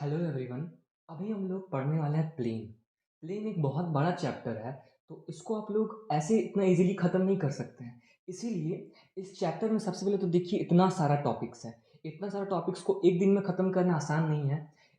Hello everyone. अभी हम लोग पढ़ने वाले हैं प्लेन। प्लेन एक बहुत बड़ा चैप्टर है, तो इसको आप लोग ऐसे इतना इजीली ख़त्म नहीं कर सकते हैं। इसीलिए इस चैप्टर में सबसे पहले तो देखिए इतना सारा टॉपिक्स है। इतना सारा टॉपिक्स को एक दिन में ख़त्म करना आसान नहीं है।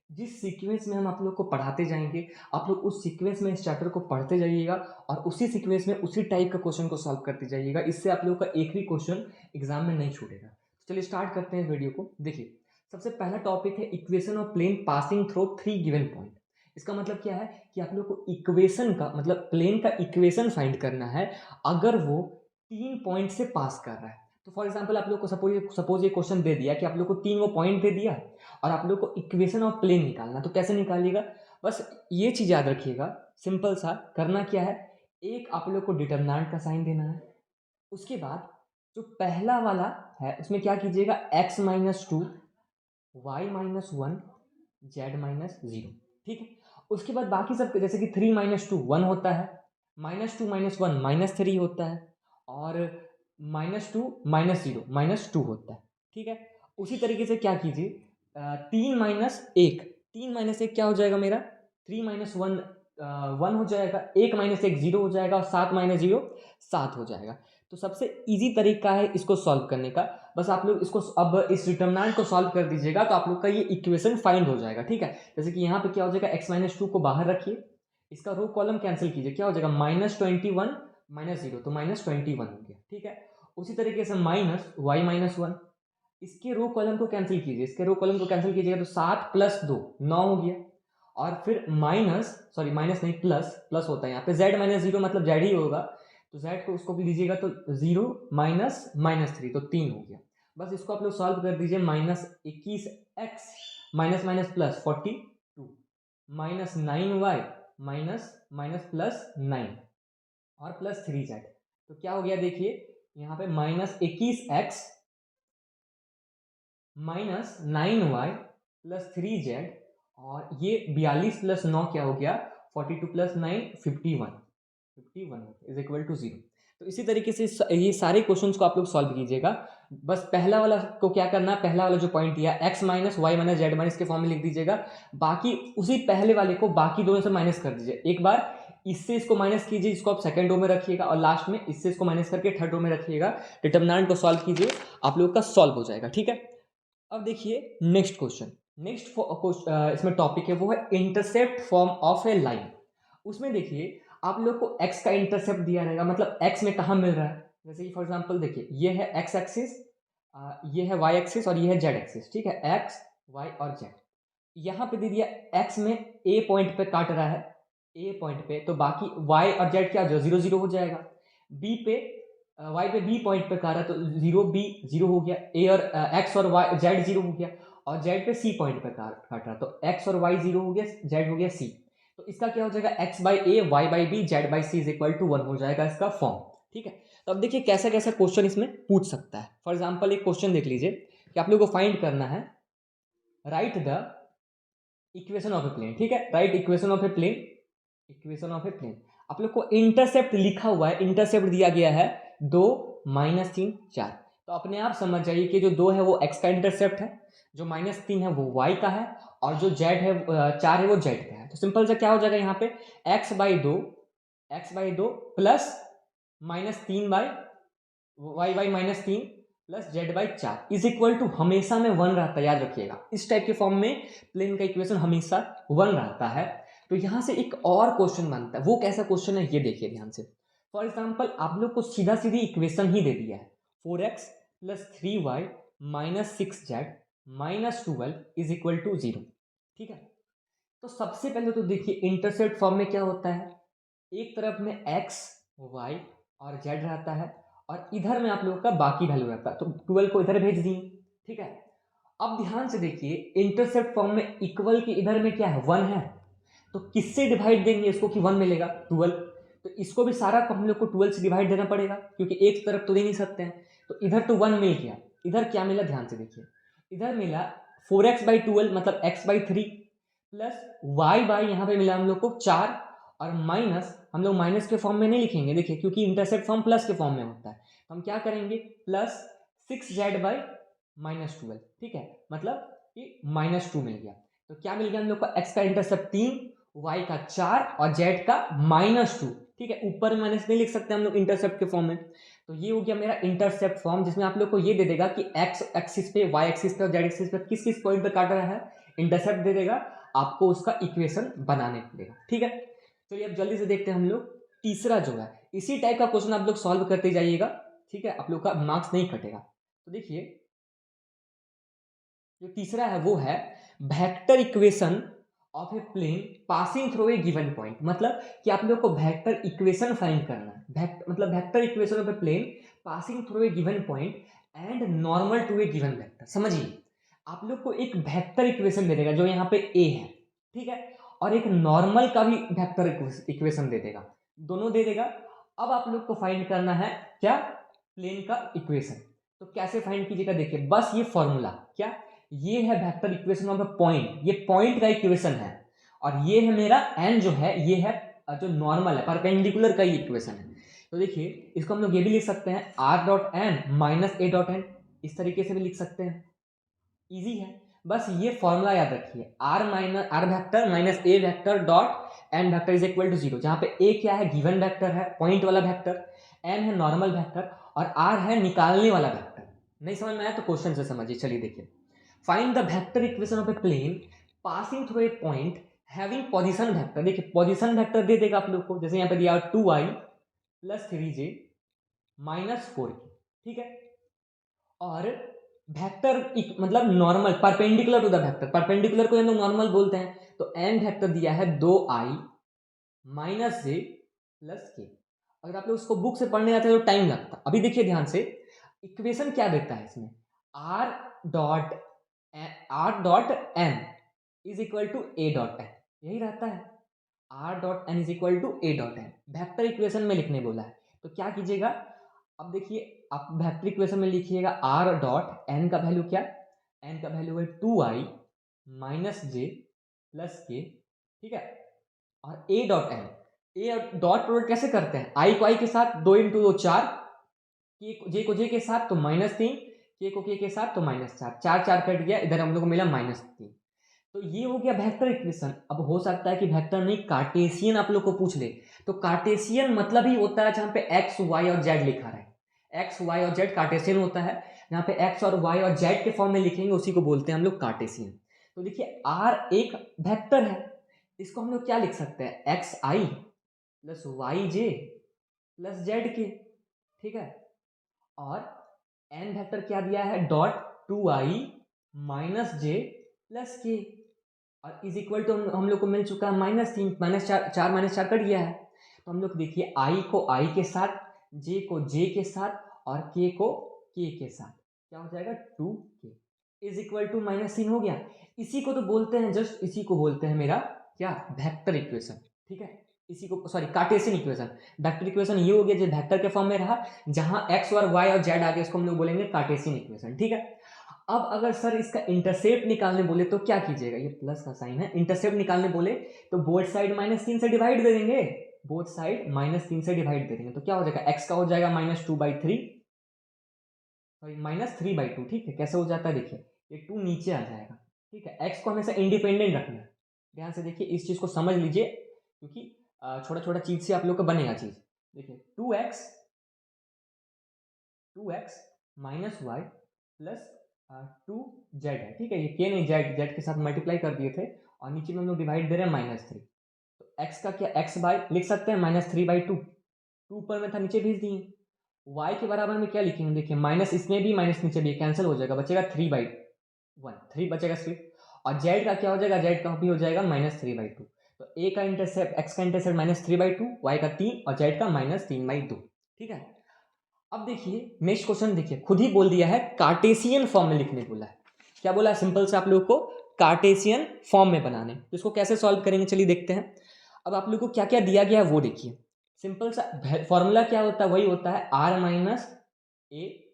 जिस सीक्वेंस में हम आप लोग को पढ़ाते जाएंगे, आप लोग उस सीक्वेंस में इस चैप्टर को पढ़ते जाइएगा और उसी सीक्वेंस में उसी टाइप का क्वेश्चन को सॉल्व करते जाइएगा। इससे आप लोग का एक भी क्वेश्चन एग्जाम में नहीं छूटेगा। तो चलिए स्टार्ट करते हैं वीडियो को। देखिए, सबसे पहला टॉपिक है equation of plane passing through three given point. इसका मतलब क्या है कि आप लोग को इक्वेशन का मतलब प्लेन का इक्वेशन फाइंड करना है अगर वो 3 पॉइंट से पास कर रहा है। तो फॉर एग्जांपल आप लोग को सपोज ये क्वेश्चन दे दिया कि आप लोग को 3 पॉइंट दे दिया और आप लोग को इक्वेशन ऑफ प्लेन निकालना। तो कैसे निकालिएगा, बस ये चीज़ याद रखिएगा। सिंपल सा करना क्या है, एक आप लोग को डिटरमिनेंट का साइन देना है। उसके बाद जो पहला वाला है उसमें क्या कीजिएगा, x-2 y-1 z-0। ठीक है। उसके बाद बाकी सब जैसे कि 3 - 2 1 होता है, -2 - 1 -3 होता है और -2 - 0 -2 होता है। ठीक है। उसी तरीके से क्या कीजिए, 3 - 1 3 - 1 क्या हो जाएगा मेरा, 3 - 1 1 हो जाएगा, 1 - 1 0 हो जाएगा और 7 - 0 7 हो जाएगा। तो सबसे इजी तरीका है इसको सॉल्व करने का। बस आप लोग इसको अब इस डिटरमिनेंट को सॉल्व कर दीजिएगा तो आप लोग का ये इक्वेशन फाइंड हो जाएगा। ठीक है। जैसे कि यहाँ पे क्या हो जाएगा, x-2 को बाहर रखिए, इसका रो कॉलम कैंसिल कीजिए, क्या हो जाएगा -21 -0 तो -21 हो गया। ठीक है। उसी तरीके से -y-1 इसके रो कॉलम को कैंसिल कीजिए, इसके रो कॉलम को कैंसिल कीजिएगा तो 7 + 2 9 हो गया। और फिर माइनस नहीं प्लस प्लस होता है यहाँ पे, z-0 मतलब z ही होगा, तो z को उसको भी लीजिएगा तो 0 -3 तो 3 हो गया। बस इसको आप लोग सॉल्व कर दीजिए, -21x minus minus plus 42 -9y minus minus plus 9 और प्लस 3z। तो क्या हो गया देखिए, यहाँ पे -21x -9y प्लस 3z और ये 42 + 9 क्या हो गया, 42 + 9 51 इज इक्वल टू 0। तो इसी तरीके से ये सारे क्वेश्चंस को आप लोग सॉल्व कीजिएगा। बस पहला वाला को क्या करना है, पहला वाला जो पॉइंट दिया x - y - z- के फॉर्म में लिख दीजिएगा। बाकी उसी पहले वाले को बाकी दोनों से माइनस कर दीजिए। एक बार इससे इसको माइनस कीजिए, इसको आप सेकंड रो में रखिएगा और लास्ट में इससे इसको माइनस करके थर्ड रो में रखिएगा। डिटरमिनेंट को सॉल्व कीजिए, आप लोग का सॉल्व हो जाएगा। ठीक है। अब देखिए नेक्स्ट क्वेश्चन। इसमें टॉपिक है वो है intercept form of A line. उसमें देखिए आप लोग को x का इंटरसेप्ट दिया रहेगा, मतलब x में कहाँ मिल रहा है। जैसे कि फॉर एग्जांपल देखिए, ये है x एक्सिस, ये है y एक्सिस और ये है z एक्सिस। ठीक है, x y और z। यहाँ पे दे दिया x में a पॉइंट पे काट रहा है, a पॉइंट पे, तो बाकी y और z क्या हो, 0 0 हो जाएगा। b पे y पे b पॉइंट पे काट रहा है तो 0 b 0 हो गया, a और x और y z 0 हो गया और z पे c पॉइंट पे काट रहा तो x और y 0 हो गया, z हो गया c। तो इसका क्या हो जाएगा, x/a y/b z/c is equal to 1 हो जाएगा इसका फॉर्म। ठीक है। तो अब देखिए कैसा कैसा क्वेश्चन इसमें पूछ सकता है। फॉर एग्जाम्पल एक क्वेश्चन देख लीजिए कि आप लोग को फाइंड करना है, write the equation of a plane. ठीक है, write equation of a plane, equation of a plane. आप लोग को इंटरसेप्ट लिखा हुआ है, इंटरसेप्ट दिया गया है 2 -3 4। तो अपने आप समझ जाइए कि जो 2 है वो x का इंटरसेप्ट है, जो -3 है वो y का है और जो z है 4 है वो z का है। तो सिंपल सा क्या हो जाएगा यहाँ पे, x/2 plus -3 by y/-3 plus z/4 is equal to, हमेशा में 1 रहता है, याद रखिएगा। इस टाइप के फॉर्म में प्लेन का इक्वेशन हमेशा 1 रहता है। तो यहां से एक और क्वेश्चन बनता है, वो कैसा क्वेश्चन है ये देखिए ध्यान से। फॉर एग्जाम्पल आप लोग को सीधा सीधी इक्वेशन ही दे दिया है, 4x + 3y - 6z - 12 is equal to 0। ठीक है। तो सबसे पहले तो देखिए इंटरसेप्ट फॉर्म में क्या होता है, एक तरफ में x y और z रहता है और इधर में आप लोगों का बाकी वैल्यू रहता है, तो 12 को इधर भेज दिए। ठीक है। अब ध्यान से देखिए इंटरसेप्ट फॉर्म में इक्वल के इधर में क्या है, 1 है, तो किससे डिवाइड देंगे इसको कि 1 मिलेगा, 12। तो इसको भी सारा को हम लोग को 12 से डिवाइड देना पड़ेगा क्योंकि एक तरफ तो दे नहीं सकते हैं। तो इधर तो 1 मिल गया, इधर क्या मिला ध्यान से देखिए, इधर मिला 4x/12 मतलब x/3 प्लस y/ यहाँ पे मिला हम लोग को 4 और माइनस, हम लोग माइनस के फॉर्म में नहीं लिखेंगे देखिए क्योंकि इंटरसेप्ट फॉर्म प्लस के फॉर्म में होता है। तो हम क्या करेंगे, प्लस 6z/-12। ठीक है, मतलब कि -2 मिल गया। तो क्या मिल गया हम लोग को, x का इंटरसेप्ट 3, y का 4 और z का -2। ठीक है, ऊपर माइनस नहीं लिख सकते हम लोग इंटरसेप्ट के फॉर्म में। तो ये हो गया मेरा इंटरसेप्ट फॉर्म, जिसमें आप लोग को ये दे देगा कि x एक्सिस पे, y एक्सिस पे और z एक्सिस पे किस किस पॉइंट पे काट रहा है, इंटरसेप्ट दे देगा, आपको उसका इक्वेशन बनाने पड़ेगा। ठीक है, चलिए अब जल्दी से देखते हैं हम लोग तीसरा जो है। इसी टाइप का क्वेश्चन आप लोग सॉल्व करते जाइएगा, ठीक है, आप लोग का मार्क्स नहीं कटेगा। तो देखिए जो तीसरा है वो है vector equation of a plane passing through a given point. मतलब कि आप लोग को वेक्टर इक्वेशन फाइंड करना है, मतलब vector equation of a plane passing through a given point and normal to a given vector. समझिए, आप लोग को एक वेक्टर इक्वेशन दे देगा जो यहाँ पे ए है, ठीक है, और एक नॉर्मल का भी वेक्टर इक्वेशन दे देगा, दोनों दे देगा। अब आप लोग को फाइंड करना है क्या, प्लेन का इक्वेशन। तो कैसे फाइंड कीजिएगा, देखिए बस ये फॉर्मूला क्या, ये है vector equation of a point, ये पॉइंट का इक्वेशन है, और ये है मेरा एन जो है, ये है जो नॉर्मल है, परपेंडिकुलर का ही इक्वेशन है। तो देखिए इसको हम लोग ये भी लिख सकते हैं r dot n minus a dot n, इस तरीके से भी लिख सकते हैं, इजी है। बस ये फॉर्मूला याद रखिए, r vector minus a vector dot n vector is equal to 0, जहां पे ए क्या है, गिवन वेक्टर है, पॉइंट वाला वेक्टर, एन है नॉर्मल वेक्टर, और आर है निकालने वाला वेक्टर। नहीं समझ में आया तो क्वेश्चन से समझिए। चलिए देखिए, find the vector equation of a plane passing through a point having position vector. देखिए पोजीशन वेक्टर दे देगा आप लोग को, जैसे यहाँ पे दिया 2i plus 3j minus 4k, ठीक है, और वेक्टर मतलब normal perpendicular to the vector, perpendicular को हम लोग नॉर्मल बोलते हैं। तो एन वेक्टर दिया है 2i माइनस जे प्लस के। अगर आप लोग उसको बुक से पढ़ने जाते हैं तो टाइम लगता। अभी देखिए ध्यान से, इक्वेशन क्या देता है इसमें, r dot N is equal to a dot n, यही रहता है, are dot N is equal to a dot n, vector equation में लिखने बोला है। तो क्या कीजिएगा, अब देखिए आप वेक्टर इक्वेशन में लिखिएगा आर डॉट एन का वैल्यू क्या, एन का वैल्यू है 2i माइनस जे प्लस के, ठीक है, और a dot n, a dot product कैसे करते हैं, आई को आई के साथ 2 इंटू 2 4, जे को जे के साथ तो -3, के को के साथ तो -4, 4 4 कट गया, इधर हम लोग को मिला -3। तो ये हो गया वेक्टर इक्वेशन। अब हो सकता है कि वेक्टर नहीं कार्टेशियन आप लोग को पूछ ले, तो कार्टेशियन मतलब ही होता है जहां पे एक्स वाई और जेड लिखा रहे, एक्स वाई और जेड कार्टेशियन होता है, जहां पे एक्स और वाई और जेड के फॉर्म में लिखेंगे उसी को बोलते हैं हम लोग कार्टेशियन। तो देखिए आर एक वेक्टर है, इसको हम लोग क्या लिख सकते हैं, एक्स आई प्लस वाई जे प्लस जेड के, ठीक है, और एन वेक्टर क्या दिया है, डॉट 2i माइनस जे प्लस के, और इज इक्वल टू हम लोग को मिल चुका है -3, -4 -4 कट गया है। तो हम लोग देखिए i को i के साथ, j को j के साथ और k को k के साथ, क्या हो जाएगा 2k इज इक्वल टू -3 हो गया। इसी को तो बोलते हैं, जस्ट इसी को बोलते हैं मेरा क्या, वेक्टर इक्वेशन, ठीक है, इसी को sorry Cartesian equation. Vector equation ये हो गया जो वेक्टर के फॉर्म में रहा, जहां x और y और z आ गए, इसको हम लोग बोलेंगे कार्टेशियन इक्वेशन, ठीक है। अब अगर सर इसका इंटरसेप्ट निकालने बोले तो क्या कीजिएगा, ये प्लस का साइन है, इंटरसेप्ट निकालने बोले तो बोथ साइड -3 से डिवाइड दे देंगे, बोथ साइड -3 से डिवाइड दे देंगे, तो क्या हो जाएगा, x का हो जाएगा -2/3, सॉरी -3/2, ठीक है, कैसे हो जाता है देखिए, ये 2 नीचे आ जाएगा, ठीक है, x को हमेशा इंडिपेंडेंट रखना है। ध्यान से देखिए, इस चीज को समझ लीजिए, क्योंकि छोटा छोटा चीज से आप लोग का बनेगा चीज। देखिए 2x minus Y plus 2z है, ठीक है, ये के नहीं जेड के साथ मल्टीप्लाई कर दिए थे, और नीचे में हम लोग डिवाइड दे रहे हैं -3, तो x का क्या, x बाई लिख सकते हैं -3/2, 2 ऊपर में था नीचे भेज दिए, y के बराबर में क्या लिखेंगे, देखिए माइनस इसमें भी माइनस नीचे भी कैंसिल हो जाएगा, बचेगा 3/1, 3 बचेगा सिर्फ, और z का क्या हो जाएगा, z का भी हो जाएगा -3/2। तो a का इंटरसेप्ट, x का इंटरसेप्ट -3/2, y का 3 और z का -3/2, ठीक है। अब देखिए नेक्स्ट क्वेश्चन, देखिए खुद ही बोल दिया है कार्टेशियन फॉर्म में लिखने बोला है, क्या बोला है, सिंपल से आप लोग को कार्टेशियन फॉर्म में बनाने, तो इसको कैसे सॉल्व करेंगे चलिए देखते हैं। अब आप लोग को क्या क्या दिया गया है वो देखिए, सिंपल सा फॉर्मूला क्या होता है, वही होता है r minus a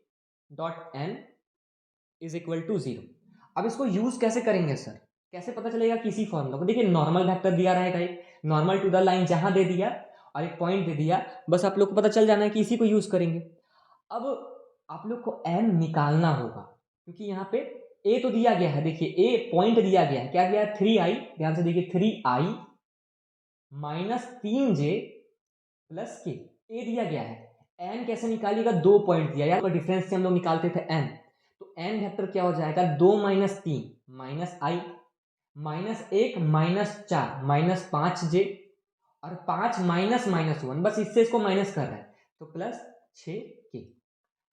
dot N is equal to 0। अब इसको यूज कैसे करेंगे सर, कैसे पता चलेगा किसी फॉर्मूला को, देखिए नॉर्मल वेक्टर दिया रहेगा, एक नॉर्मल टू द लाइन जहां दे दिया और एक पॉइंट दे दिया, बस आप लोग को पता चल जाना है कि इसी को यूज करेंगे। अब आप लोग को n निकालना होगा, क्योंकि यहाँ पे ए तो दिया गया है, देखिए ए पॉइंट दिया गया है, क्या दिया है 3i, ध्यान से देखिए 3i माइनस 3j प्लस के, ए दिया गया है। एन कैसे निकालिएगा, 2 पॉइंट दिया यार, डिफरेंस से हम लोग निकालते थे एन, तो एन वेक्टर क्या हो जाएगा 2 माइनस 3 माइनस आई माइनस 1 माइनस 4 माइनस 5j और 5 माइनस माइनस 1, बस इससे इसको माइनस कर रहे हैं तो प्लस 6k।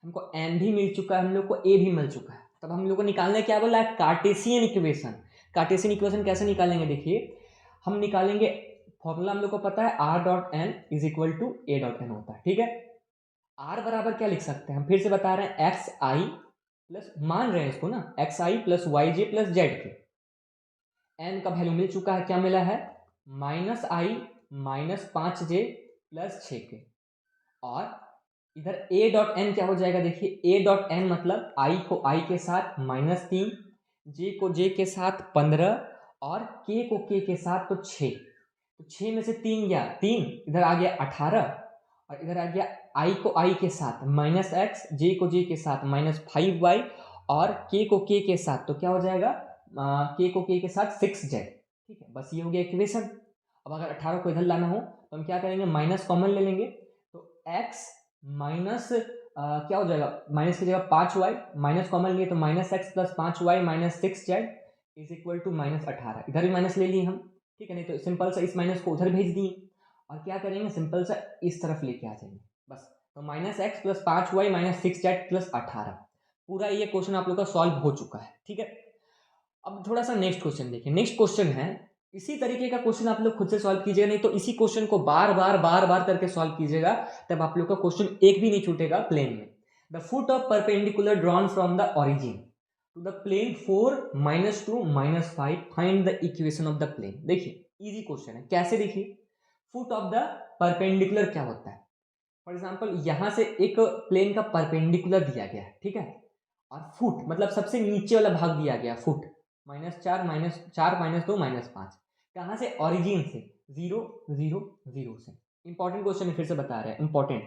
हमको एन भी मिल चुका है, हम लोग को ए भी मिल चुका है। तब हम लोग को निकालना क्या बोला है, कार्टेशियन इक्वेशन। कार्टेशियन इक्वेशन कैसे निकालेंगे, देखिए हम निकालेंगे, फॉर्मूला हम लोग को पता है are dot N is equal to a dot n होता है, ठीक है। आर बराबर क्या लिख सकते हैं, हम फिर से बता रहे हैं एक्स आई प्लस, मान रहे हैं इसको ना, एक्स आई प्लस वाई जे प्लस जेड के। एन का वैल्यू मिल चुका है, क्या मिला है माइनस आई माइनस 5j प्लस 6k। और इधर a डॉट एन क्या हो जाएगा, देखिए a डॉट एन मतलब i को i के साथ -3, j को j के साथ 15 और k को k के साथ तो 6। तो 6 में से 3 गया 3, इधर आ गया 18 और इधर आ गया i को i के साथ -x, j को j के साथ -5y और k को k के साथ तो क्या हो जाएगा k को k के साथ 6z। ठीक है, बस ये हो गया इक्वेशन। अब अगर 18 को इधर लाना हो तो हम क्या करेंगे, माइनस कॉमन ले लेंगे, तो x माइनस क्या हो जाएगा, माइनस की जगह 5y, माइनस कॉमन लिए तो -x plus 5y minus 6z is equal to -18। इधर भी माइनस ले लिए हम, ठीक है, नहीं तो सिंपल सा इस माइनस को उधर भेज दिए और क्या करेंगे, सिंपल सा इस तरफ लेके आ जाएंगे बस। तो -x plus 5y minus 6z plus 18, पूरा ये क्वेश्चन आप लोग का सॉल्व हो चुका है, ठीक है। अब थोड़ा सा नेक्स्ट क्वेश्चन देखिए, नेक्स्ट क्वेश्चन है इसी तरीके का क्वेश्चन आप लोग खुद से सॉल्व कीजिएगा, नहीं तो इसी क्वेश्चन को बार बार करके सॉल्व कीजिएगा, तब आप लोग का क्वेश्चन एक भी नहीं छूटेगा प्लेन में। The foot of perpendicular drawn from the origin to the plane 4 -2 -5 find the equation of the plane. देखिए इजी क्वेश्चन है, कैसे देखिए, फुट ऑफ द परपेंडिकुलर क्या होता है, फॉर एग्जाम्पल यहां से एक प्लेन का परपेंडिकुलर दिया गया है, ठीक है, और फुट मतलब सबसे नीचे वाला भाग दिया गया फुट, -4 -4 -2 -5, कहाँ से, ओरिजिन से 0 0 0 से। इंपॉर्टेंट क्वेश्चन फिर से बता रहे हैं, इंपॉर्टेंट,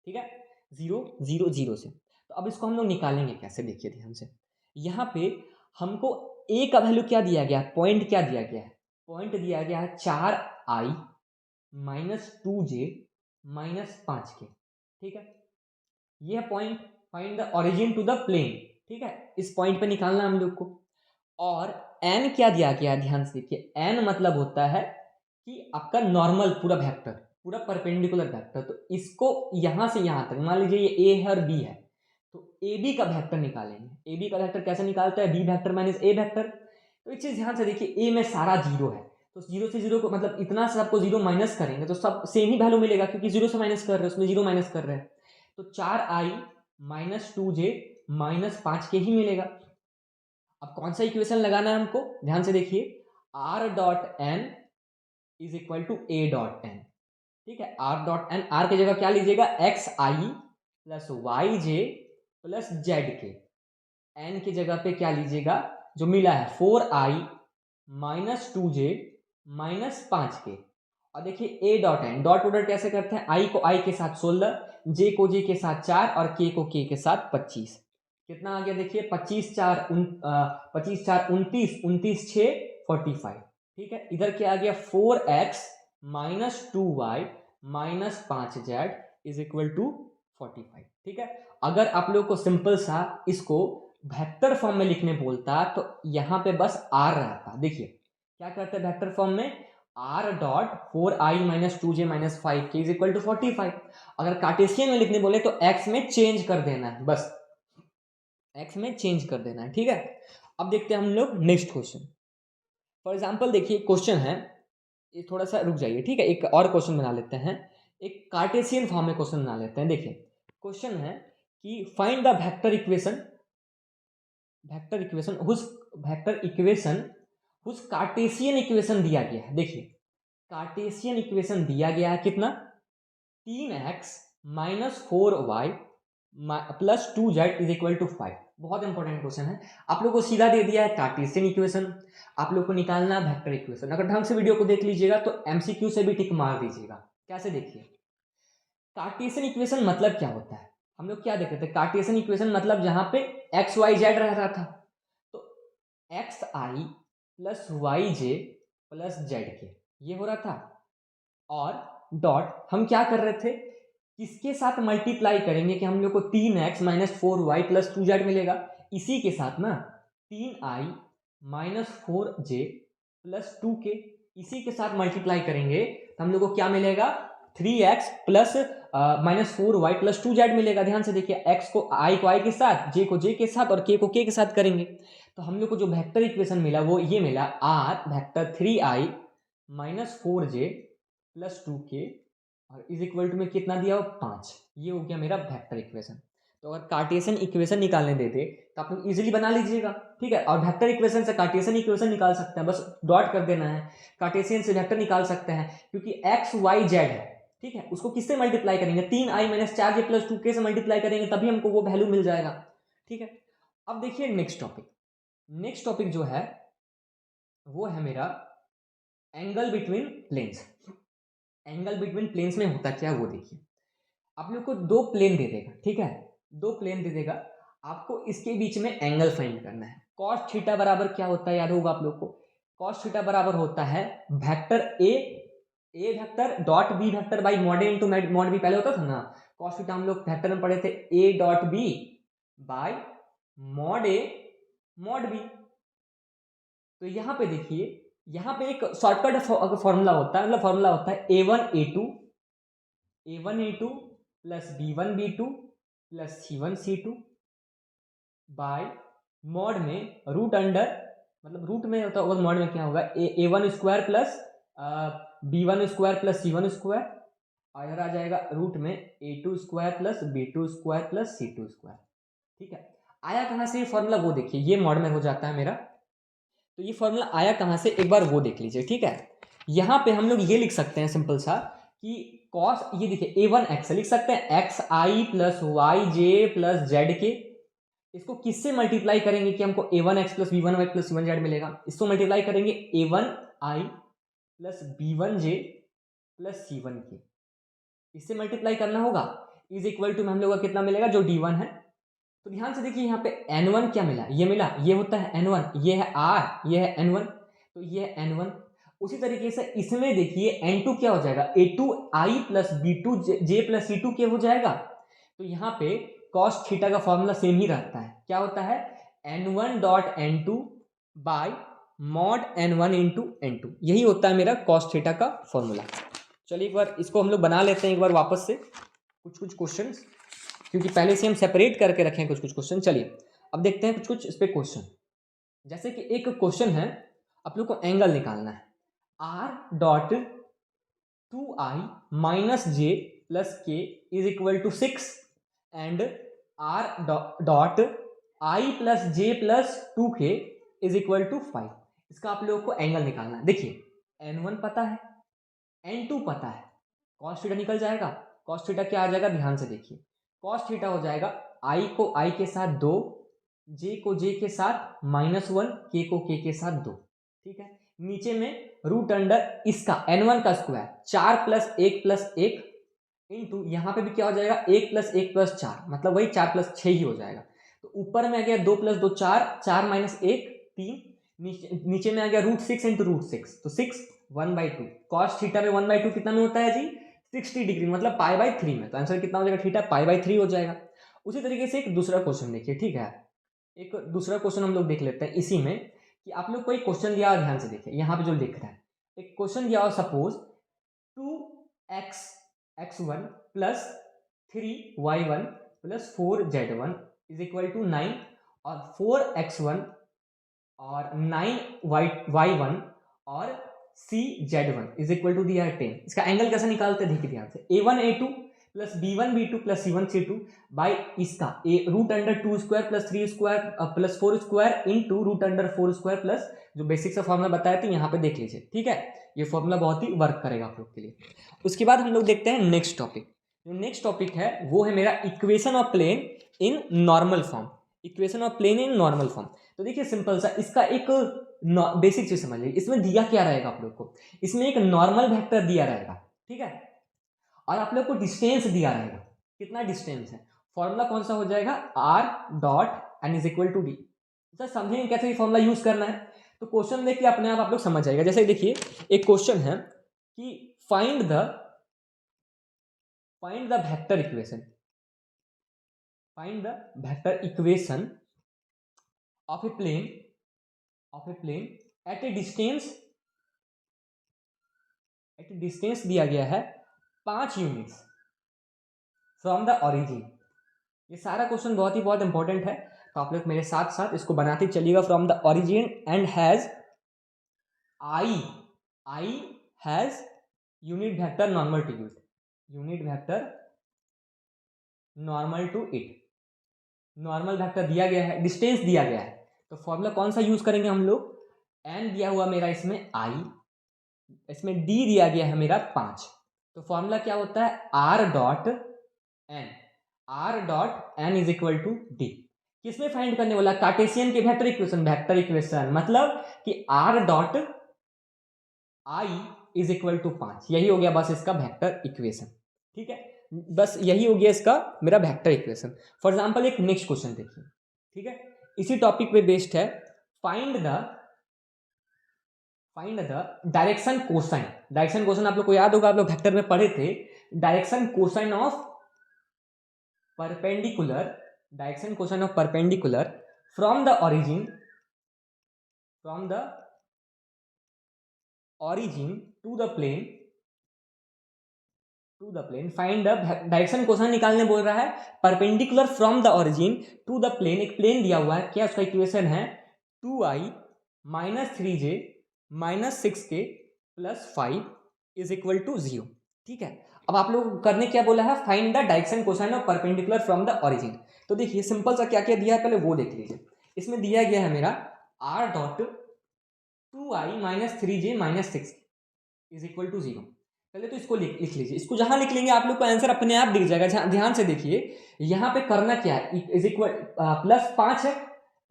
ठीक है, 0 0 0 से। तो अब इसको हम लोग निकालेंगे कैसे, देखिए ध्यान से, यहाँ पे हमको ए का वैल्यू क्या दिया गया है, पॉइंट क्या दिया गया है, पॉइंट दिया गया है 4i -2j -5k, ठीक है, ये है point. Find the origin to the plane, ठीक है, इस पॉइंट पे निकालना हम लोग को। और एन क्या दिया गया है, ध्यान से देखिए, एन मतलब होता है कि आपका नॉर्मल पूरा वेक्टर, पूरा परपेंडिकुलर वेक्टर। तो इसको यहां से यहां तक मान लीजिए ये ए है और बी है, तो ए बी का वेक्टर निकालेंगे। ए बी का वेक्टर कैसे निकालता है, B vector minus a vector. तो एक चीज ध्यान से देखिए, ए में सारा जीरो है, तो जीरो से जीरो को मतलब इतना से आपको जीरो माइनस करेंगे तो सब सेम ही वैल्यू मिलेगा, क्योंकि जीरो से माइनस कर रहे हैं, उसमें जीरो माइनस कर रहे हैं, तो 4i -2j -5k ही मिलेगा। अब कौन सा इक्वेशन लगाना है हमको, ध्यान से देखिए, r dot N is equal to a dot n, ठीक है, r डॉट एन, आर की जगह क्या लीजिएगा, एक्स आई प्लस वाई जे प्लस जेड के, एन की जगह पे क्या लीजिएगा, जो मिला है 4i -2j -5k। और देखिए a dot n, dot product कैसे करते हैं, आई को आई के साथ 16, जे को जे के साथ 4 और के को के के साथ 25। कितना आ गया देखिए, 25 4 29, 29 6 45, ठीक है। इधर क्या आ गया, 4x -2y -5z is equal to 45, ठीक है। अगर आप लोग को सिंपल सा इसको वेक्टर फॉर्म में लिखने बोलता तो यहाँ पे बस r रहता। देखिए क्या करते हैं वेक्टर फॉर्म में, r dot 4i -2j -5k is equal to 45। अगर कार्टेशियन में लिखने बोले तो x में चेंज कर देना है, बस x में चेंज कर देना है, ठीक है। अब देखते हैं हम लोग नेक्स्ट क्वेश्चन। फॉर एग्जाम्पल देखिए क्वेश्चन है, ये थोड़ा सा रुक जाइए, ठीक है, एक और क्वेश्चन बना लेते हैं, एक कार्टेशियन फॉर्म में क्वेश्चन बना लेते हैं। देखिए क्वेश्चन है कि फाइंड द वेक्टर इक्वेशन, उस कार्टेशियन इक्वेशन दिया गया है। देखिए कार्टेशियन इक्वेशन दिया गया है कितना, 3x -4y plus 2z is equal to 5। बहुत इंपॉर्टेंट क्वेश्चन है, आप लोग को सीधा दे दिया है कार्टेशियन इक्वेशन, आप लोग को निकालना है वेक्टर इक्वेशन। अगर ढंग से वीडियो को देख लीजिएगा तो एमसीक्यू से भी टिक मार दीजिएगा। कैसे देखिए, कार्टेशियन इक्वेशन मतलब क्या होता है, हम लोग क्या देखते थे, कार्टेशियन इक्वेशन मतलब जहां पे एक्स वाई जेड रहता था, तो एक्स आई प्लस वाई जे प्लस जेड के, ये हो रहा था। और डॉट हम क्या कर रहे थे, किसके साथ मल्टीप्लाई करेंगे कि हम लोग को 3x minus 4y plus 2z मिलेगा, इसी के साथ ना 3i minus 4j plus 2k, इसी के साथ मल्टीप्लाई करेंगे तो हम लोग को क्या मिलेगा, 3x plus minus 4y plus 2z मिलेगा। ध्यान से देखिए, x को i के साथ, j को j के साथ और k को k के साथ करेंगे तो हम लोग को जो वेक्टर इक्वेशन मिला वो ये मिला, r vector 3i minus 4j plus 2k और इज इक्वल टू में कितना दिया हो, 5। ये हो गया मेरा वेक्टर इक्वेशन। तो अगर कार्टेशियन इक्वेशन निकालने देते तो आप लोग इजीली बना लीजिएगा, ठीक है। और वेक्टर इक्वेशन से कार्टेशियन इक्वेशन निकाल सकते हैं, बस डॉट कर देना है। कार्टेशियन से वेक्टर निकाल सकते हैं क्योंकि एक्स वाई जेड है, ठीक है। उसको किससे मल्टीप्लाई करेंगे, 3i minus 4j plus 2k से मल्टीप्लाई करेंगे तभी हमको वो वैल्यू मिल जाएगा, ठीक है। अब देखिए नेक्स्ट टॉपिक, नेक्स्ट टॉपिक जो है वो है मेरा angle between planes. Angle between planes में होता क्या है वो देखिए, आप लोग को दो प्लेन दे देगा, ठीक है, दो प्लेन दे देगा, आपको इसके बीच में एंगल फाइंड करना है। कॉस थीटा बराबर क्या होता है, याद होगा आप लोग को, कॉस थीटा बराबर होता है vector a vector dot b vector by mod a into mod b, पहले होता था ना। कॉस थीटा हम लोग वेक्टर में पढ़े थे, a dot b by mod a mod b. तो यहाँ पे देखिए, यहाँ पे एक शॉर्टकट फॉर्मूला होता है, मतलब फॉर्मूला होता है a1 a2 plus b1 b2 plus c1 c2 bye mod में रूट अंडर, मतलब रूट में होता होगा, मॉड में क्या होगा, a1 square plus b1 square plus c1 square, और इधर आ जाएगा रूट में a2 square plus b2 square plus c2 square, ठीक है। आया कहाँ से ये फॉर्मूला वो देखिए, ये मॉड में हो जाता है मेरा। तो ये फॉर्मूला आया कहाँ से, एक बार वो देख लीजिए, ठीक है। यहाँ पे हम लोग ये लिख सकते हैं सिंपल सा कि कॉस, ये देखिए a1x लिख सकते हैं, एक्स आई प्लस वाई जे प्लस जेड के। इसको किससे मल्टीप्लाई करेंगे कि हमको a1x plus b1y plus c1z मिलेगा, इसको मल्टीप्लाई करेंगे a1i plus b1j plus c1k, इससे मल्टीप्लाई करना होगा। इज इक्वल टू में हम लोग का कितना मिलेगा, जो d1 है। तो ध्यान से देखिए, यहाँ पे n1 क्या मिला, ये मिला, ये होता है n1, ये है r, ये है n1, तो ये है n1। उसी तरीके से इसमें देखिए n2 क्या हो जाएगा, a2i plus b2j plus c2k हो जाएगा। तो यहाँ पे कॉस थीटा का फॉर्मूला सेम ही रहता है, क्या होता है, n1 dot n2 bye mod n1 into n2, यही होता है मेरा कॉस थीटा का फॉर्मूला। चलिए एक बार इसको हम लोग बना लेते हैं एक बार वापस से, कुछ कुछ क्वेश्चंस, क्योंकि पहले से हम सेपरेट करके रखे हैं कुछ कुछ क्वेश्चन। चलिए अब देखते हैं कुछ कुछ इस पे क्वेश्चन। जैसे कि एक क्वेश्चन है, आप लोग को एंगल निकालना है, r dot 2i minus J plus k is equal to 6 and r dot i plus J plus 2k is equal to 5। इसका आप लोगों को एंगल निकालना है। देखिए n1 पता है, n2 पता है, cos थीटा निकल जाएगा। cos थीटा क्या आ जाएगा, ध्यान से देखिए, cos थीटा हो जाएगा i को i के साथ 2, j को j के साथ -1, k को k के साथ 2, ठीक है। नीचे में रूट अंडर इसका n1 का स्क्वायर 4 प्लस 1 प्लस 1 इंटू यहाँ पे भी क्या हो जाएगा, 1 प्लस 1 प्लस 4, मतलब वही 4 प्लस 6 ही हो जाएगा। तो ऊपर में आ गया 2 प्लस 2 4, 4 माइनस 1 3, नीचे में आ गया √6 इंटू √6, तो 6 1/2। कॉस थीटा में 1/2 कितना में होता है जी, 60 डिग्री, मतलब π/3 में। तो आंसर कितना हो जाएगा, थीटा π/3 हो जाएगा। उसी तरीके से एक दूसरा क्वेश्चन देखिए, ठीक है। एक दूसरा क्वेश्चन हम लोग देख लेते हैं इसी में, कि आप लोग कोई क्वेश्चन दिया, ध्यान से देखिए यहाँ पे जो लिख रहा है, एक क्वेश्चन दिया हो, suppose 2x(x1) plus 3y1 plus 4z1 is equal to 9, और 4x1 और 9y1 और cz1 इज इक्वल टू दिया है 10। इसका एंगल कैसे निकालते हैं, देखिए ध्यान से, a1 a2 plus b1 b2 plus c1 c2 by इसका root under 2 square plus 3 square plus 4 square into root under 4 square plus जो बेसिक सा फॉर्मूला बताया था यहाँ पे देख लीजिए, ठीक है। ये फॉर्मूला बहुत ही वर्क करेगा आप लोग के लिए। उसके बाद हम लोग देखते हैं नेक्स्ट टॉपिक। जो नेक्स्ट टॉपिक है वो है मेरा equation of plane in normal form. Equation of plane in normal form, तो देखिए सिंपल सा, इसका एक बेसिक चीज समझ लीजिए। इसमें दिया क्या रहेगा आप लोग को, इसमें एक नॉर्मल वेक्टर दिया रहेगा, ठीक है, और आप लोग को डिस्टेंस दिया रहेगा, कितना डिस्टेंस है। फॉर्मूला कौन सा हो जाएगा, r dot n is equal to d. Sir समझेंगे कैसे ये फॉर्मूला यूज करना है, तो क्वेश्चन देख के अपने आप लोग समझ जाएगा। जैसे देखिए एक क्वेश्चन है कि find the vector equation, find the vector equation of a plane at a distance दिया गया है 5 यूनिट्स फ्रॉम द ओरिजिन। ये सारा क्वेश्चन बहुत इंपॉर्टेंट है, तो आप लोग मेरे साथ साथ इसको बनाते चलिएगा। From the origin and has I has unit vector normal to it, unit vector normal to it, normal vector दिया गया है, डिस्टेंस दिया गया है, तो फॉर्मूला कौन सा यूज करेंगे हम लोग, एन दिया हुआ मेरा इसमें आई, इसमें डी दिया गया है मेरा 5, तो फॉर्मूला क्या होता है are dot N is equal to D. किसमें फाइंड करने वाला, कार्टेशियन के वेक्टर इक्वेशन, मतलब कि R dot I is equal to 5, यही हो गया बस इसका वेक्टर इक्वेशन। ठीक है, बस यही हो गया इसका मेरा वेक्टर इक्वेशन। फॉर एग्जांपल एक नेक्स्ट क्वेश्चन देखिए, ठीक है, इसी टॉपिक पे बेस्ड है। Find the direction cosine. Direction cosine आप लोग को याद होगा, आप लोग वेक्टर में पढ़े थे। Direction cosine of perpendicular, direction cosine of perpendicular from the origin to the plane, find the direction cosine निकालने बोल रहा है, perpendicular from the origin to the plane, एक प्लेन दिया हुआ है, क्या उसका इक्वेशन है 2i minus 3j minus 6k plus 5 is equal to 0। ठीक है, अब आप लोग करने क्या बोला है, find the direction cosine of perpendicular from the origin. तो देखिए सिंपल सा क्या क्या दिया है पहले वो देख लीजिए। इसमें दिया गया है मेरा r dot 2i minus 3j minus 6 is equal to 0। पहले तो इसको लिख लीजिए, इसको जहां लिख लेंगे आप लोग को आंसर अपने आप दिख जाएगा। ध्यान से देखिए यहां पे करना क्या है, इज इक्वल प्लस 5 है,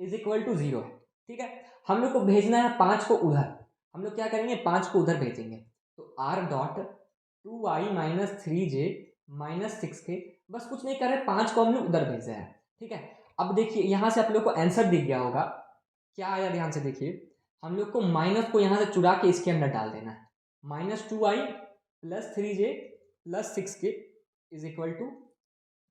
इज इक्वल टू 0 है। ठीक है, हम लोग को भेजना है 5 को उधर, हम लोग क्या करेंगे 5 को उधर भेजेंगे, तो r dot 2i minus 3j minus 6k, बस कुछ नहीं कर रहे, 5 को हम लोग उधर भेज रहे हैं। ठीक है, अब देखिए यहां से आप लोग को आंसर दिख गया होगा, क्या आया ध्यान से देखिए, हम लोग को माइनस को यहां से चुरा के इसके अंदर डाल देना है, minus 2i plus 3j plus 6k is equal to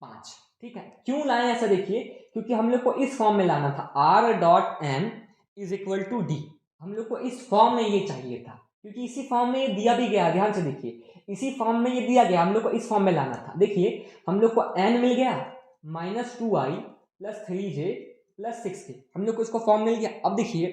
5। ठीक है, क्यों लाए ऐसा देखिए, क्योंकि हम लोग को इस फॉर्म में लाना था, r dot n is equal to D, हम लोग को इस फॉर्म में ये चाहिए था, क्योंकि इसी फॉर्म में ये दिया भी गया, ध्यान से देखिए इसी फॉर्म में ये दिया गया, हम लोग को इस फॉर्म में लाना था। देखिए हम लोग को n मिल गया minus 2i plus 3j plus 6k, हम लोग को इसको फॉर्म मिल गया। अब देखिए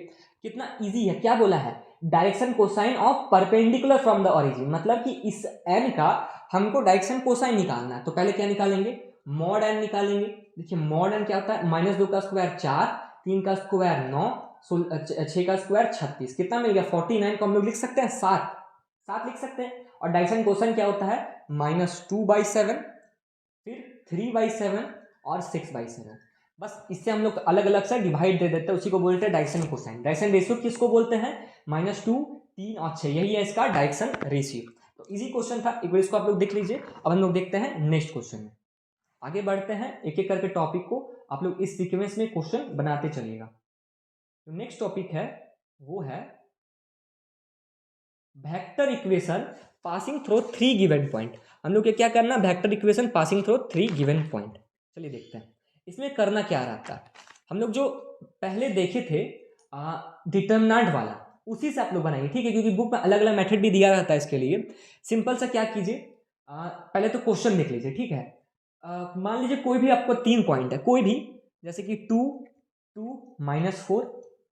कितना इजी है, क्या बोला है, direction cosine of perpendicular from the origin, मतलब कि इस n का हमको डायरेक्शन कोसाइन निकालना है, तो पहले क्या निकालेंगे, मॉड n निकालेंगे। देखिए मॉड n क्या होता है, माइनस 2 का स्क्वायर 4, 3 का स्क्वायर 9, 6 का स्क्वायर 36, कितना मिल गया 49 को हम लोग लिख सकते हैं 7 लिख सकते हैं। और डायरेक्शन कोसाइन क्या होता है, माइनस 2/7, फिर 3/7 और 6/7, बस इससे हम लोग अलग अलग से डिवाइड दे देते हैं, उसी को बोलते हैं डायरेक्शन कोसाइन। डायरेक्शन रेशियो किसको बोलते हैं, -2, 3 और 6, यही है इसका डायरेक्शन रेशियो। तो इजी क्वेश्चन था, एक बार इसको आप लोग देख लीजिए। अब हम लोग देखते हैं नेक्स्ट क्वेश्चन में, आगे बढ़ते हैं एक एक करके टॉपिक को आप लोग इस सीक्वेंस में क्वेश्चन बनाते चलिएगा। तो नेक्स्ट टॉपिक है वो है vector equation passing through 3 given point. हम लोग क्या करना, vector equation passing through 3 given point. चलिए देखते हैं इसमें करना क्या रहता है। हम लोग जो पहले देखे थे डिटर्मिनेंट वाला, उसी से आप लोग बनाएंगे, ठीक है, क्योंकि बुक में अलग अलग मेथड भी दिया रहता है इसके लिए। सिंपल सा क्या कीजिए, पहले तो क्वेश्चन देख लीजिए, ठीक है। मान लीजिए कोई भी आपको 3 पॉइंट है, कोई भी, जैसे कि 2, 2 -4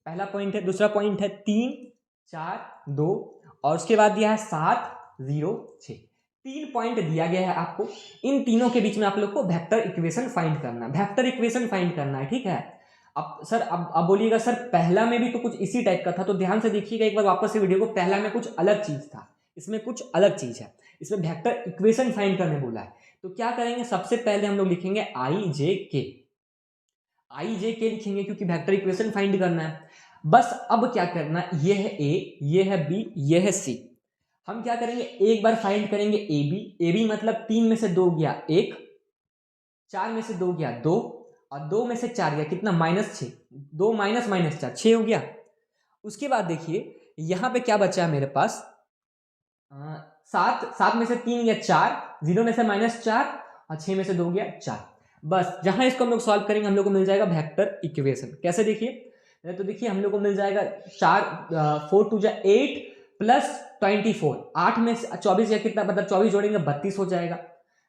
पहला पॉइंट है, दूसरा पॉइंट है 3, 4, 2 और उसके बाद दिया है 7, 0, 6, 3 पॉइंट दिया गया है आपको। इन तीनों के बीच में आप लोग को वेक्टर इक्वेशन फाइंड करना है, वेक्टर इक्वेशन फाइंड करना है, ठीक है। अब सर अब बोलिएगा सर पहला में भी तो कुछ इसी टाइप का था, तो ध्यान से देखिएगा एक बार वापस से वीडियो को। पहला में कुछ अलग चीज था, इसमें कुछ अलग चीज है, इसमें वेक्टर इक्वेशन फाइंड करने बोला है। तो क्या करेंगे, सबसे पहले हम लोग लिखेंगे आई जे के लिखेंगे, क्योंकि वेक्टर इक्वेशन फाइंड करना है। बस अब क्या करना, ये है ए, ये है बी, ये है सी। हम क्या करेंगे, एक बार फाइंड करेंगे ए बी मतलब 3 में से 2 गया 1, 4 में से 2 गया 2 और 2 में से 4 गया, कितना, -6, 2 माइनस माइनस 4, 6 हो गया। उसके बाद देखिए यहाँ पे क्या बचा है मेरे पास, 7, 7 में से 3 गया 4, 0 में से -4 और 6 में से 2 गया 4। बस जहां इसको हम लोग सॉल्व करेंगे हम लोग को मिल जाएगा वेक्टर इक्वेशन। कैसे देखिए, तो देखिए हम लोग को मिल जाएगा 4 2 8 प्लस 24, 8 में से 24 या कितना, मतलब 24 जोड़ेंगे 32 हो जाएगा,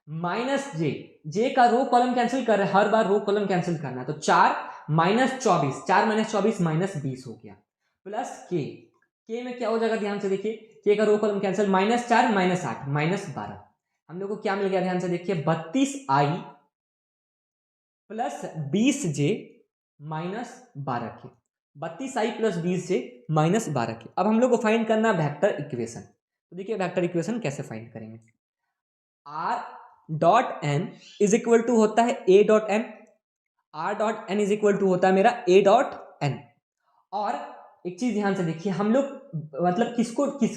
माइनस जे का रो कॉलम कैंसिल कर रहे हैं, हर बार रो कॉलम कैंसिल करना है, तो 4 -24, 4 - 24 -20 हो गया, प्लस के में क्या हो जाएगा ध्यान से देखिए, के का रो कॉलम कैंसिल, -4 -8 -12, हम लोग को क्या मिल गया ध्यान से देखिए, 32i प्लस 20j -12 के, 32i प्लस 20j -12 के। अब हम लोग को फाइंड करना वेक्टर इक्वेशन। तो देखिए वेक्टर इक्वेशन कैसे फाइंड करेंगे, r dot n is equal to होता है a dot n, r dot n is equal to होता है मेरा a डॉट n। और एक चीज ध्यान से देखिए, हम लोग मतलब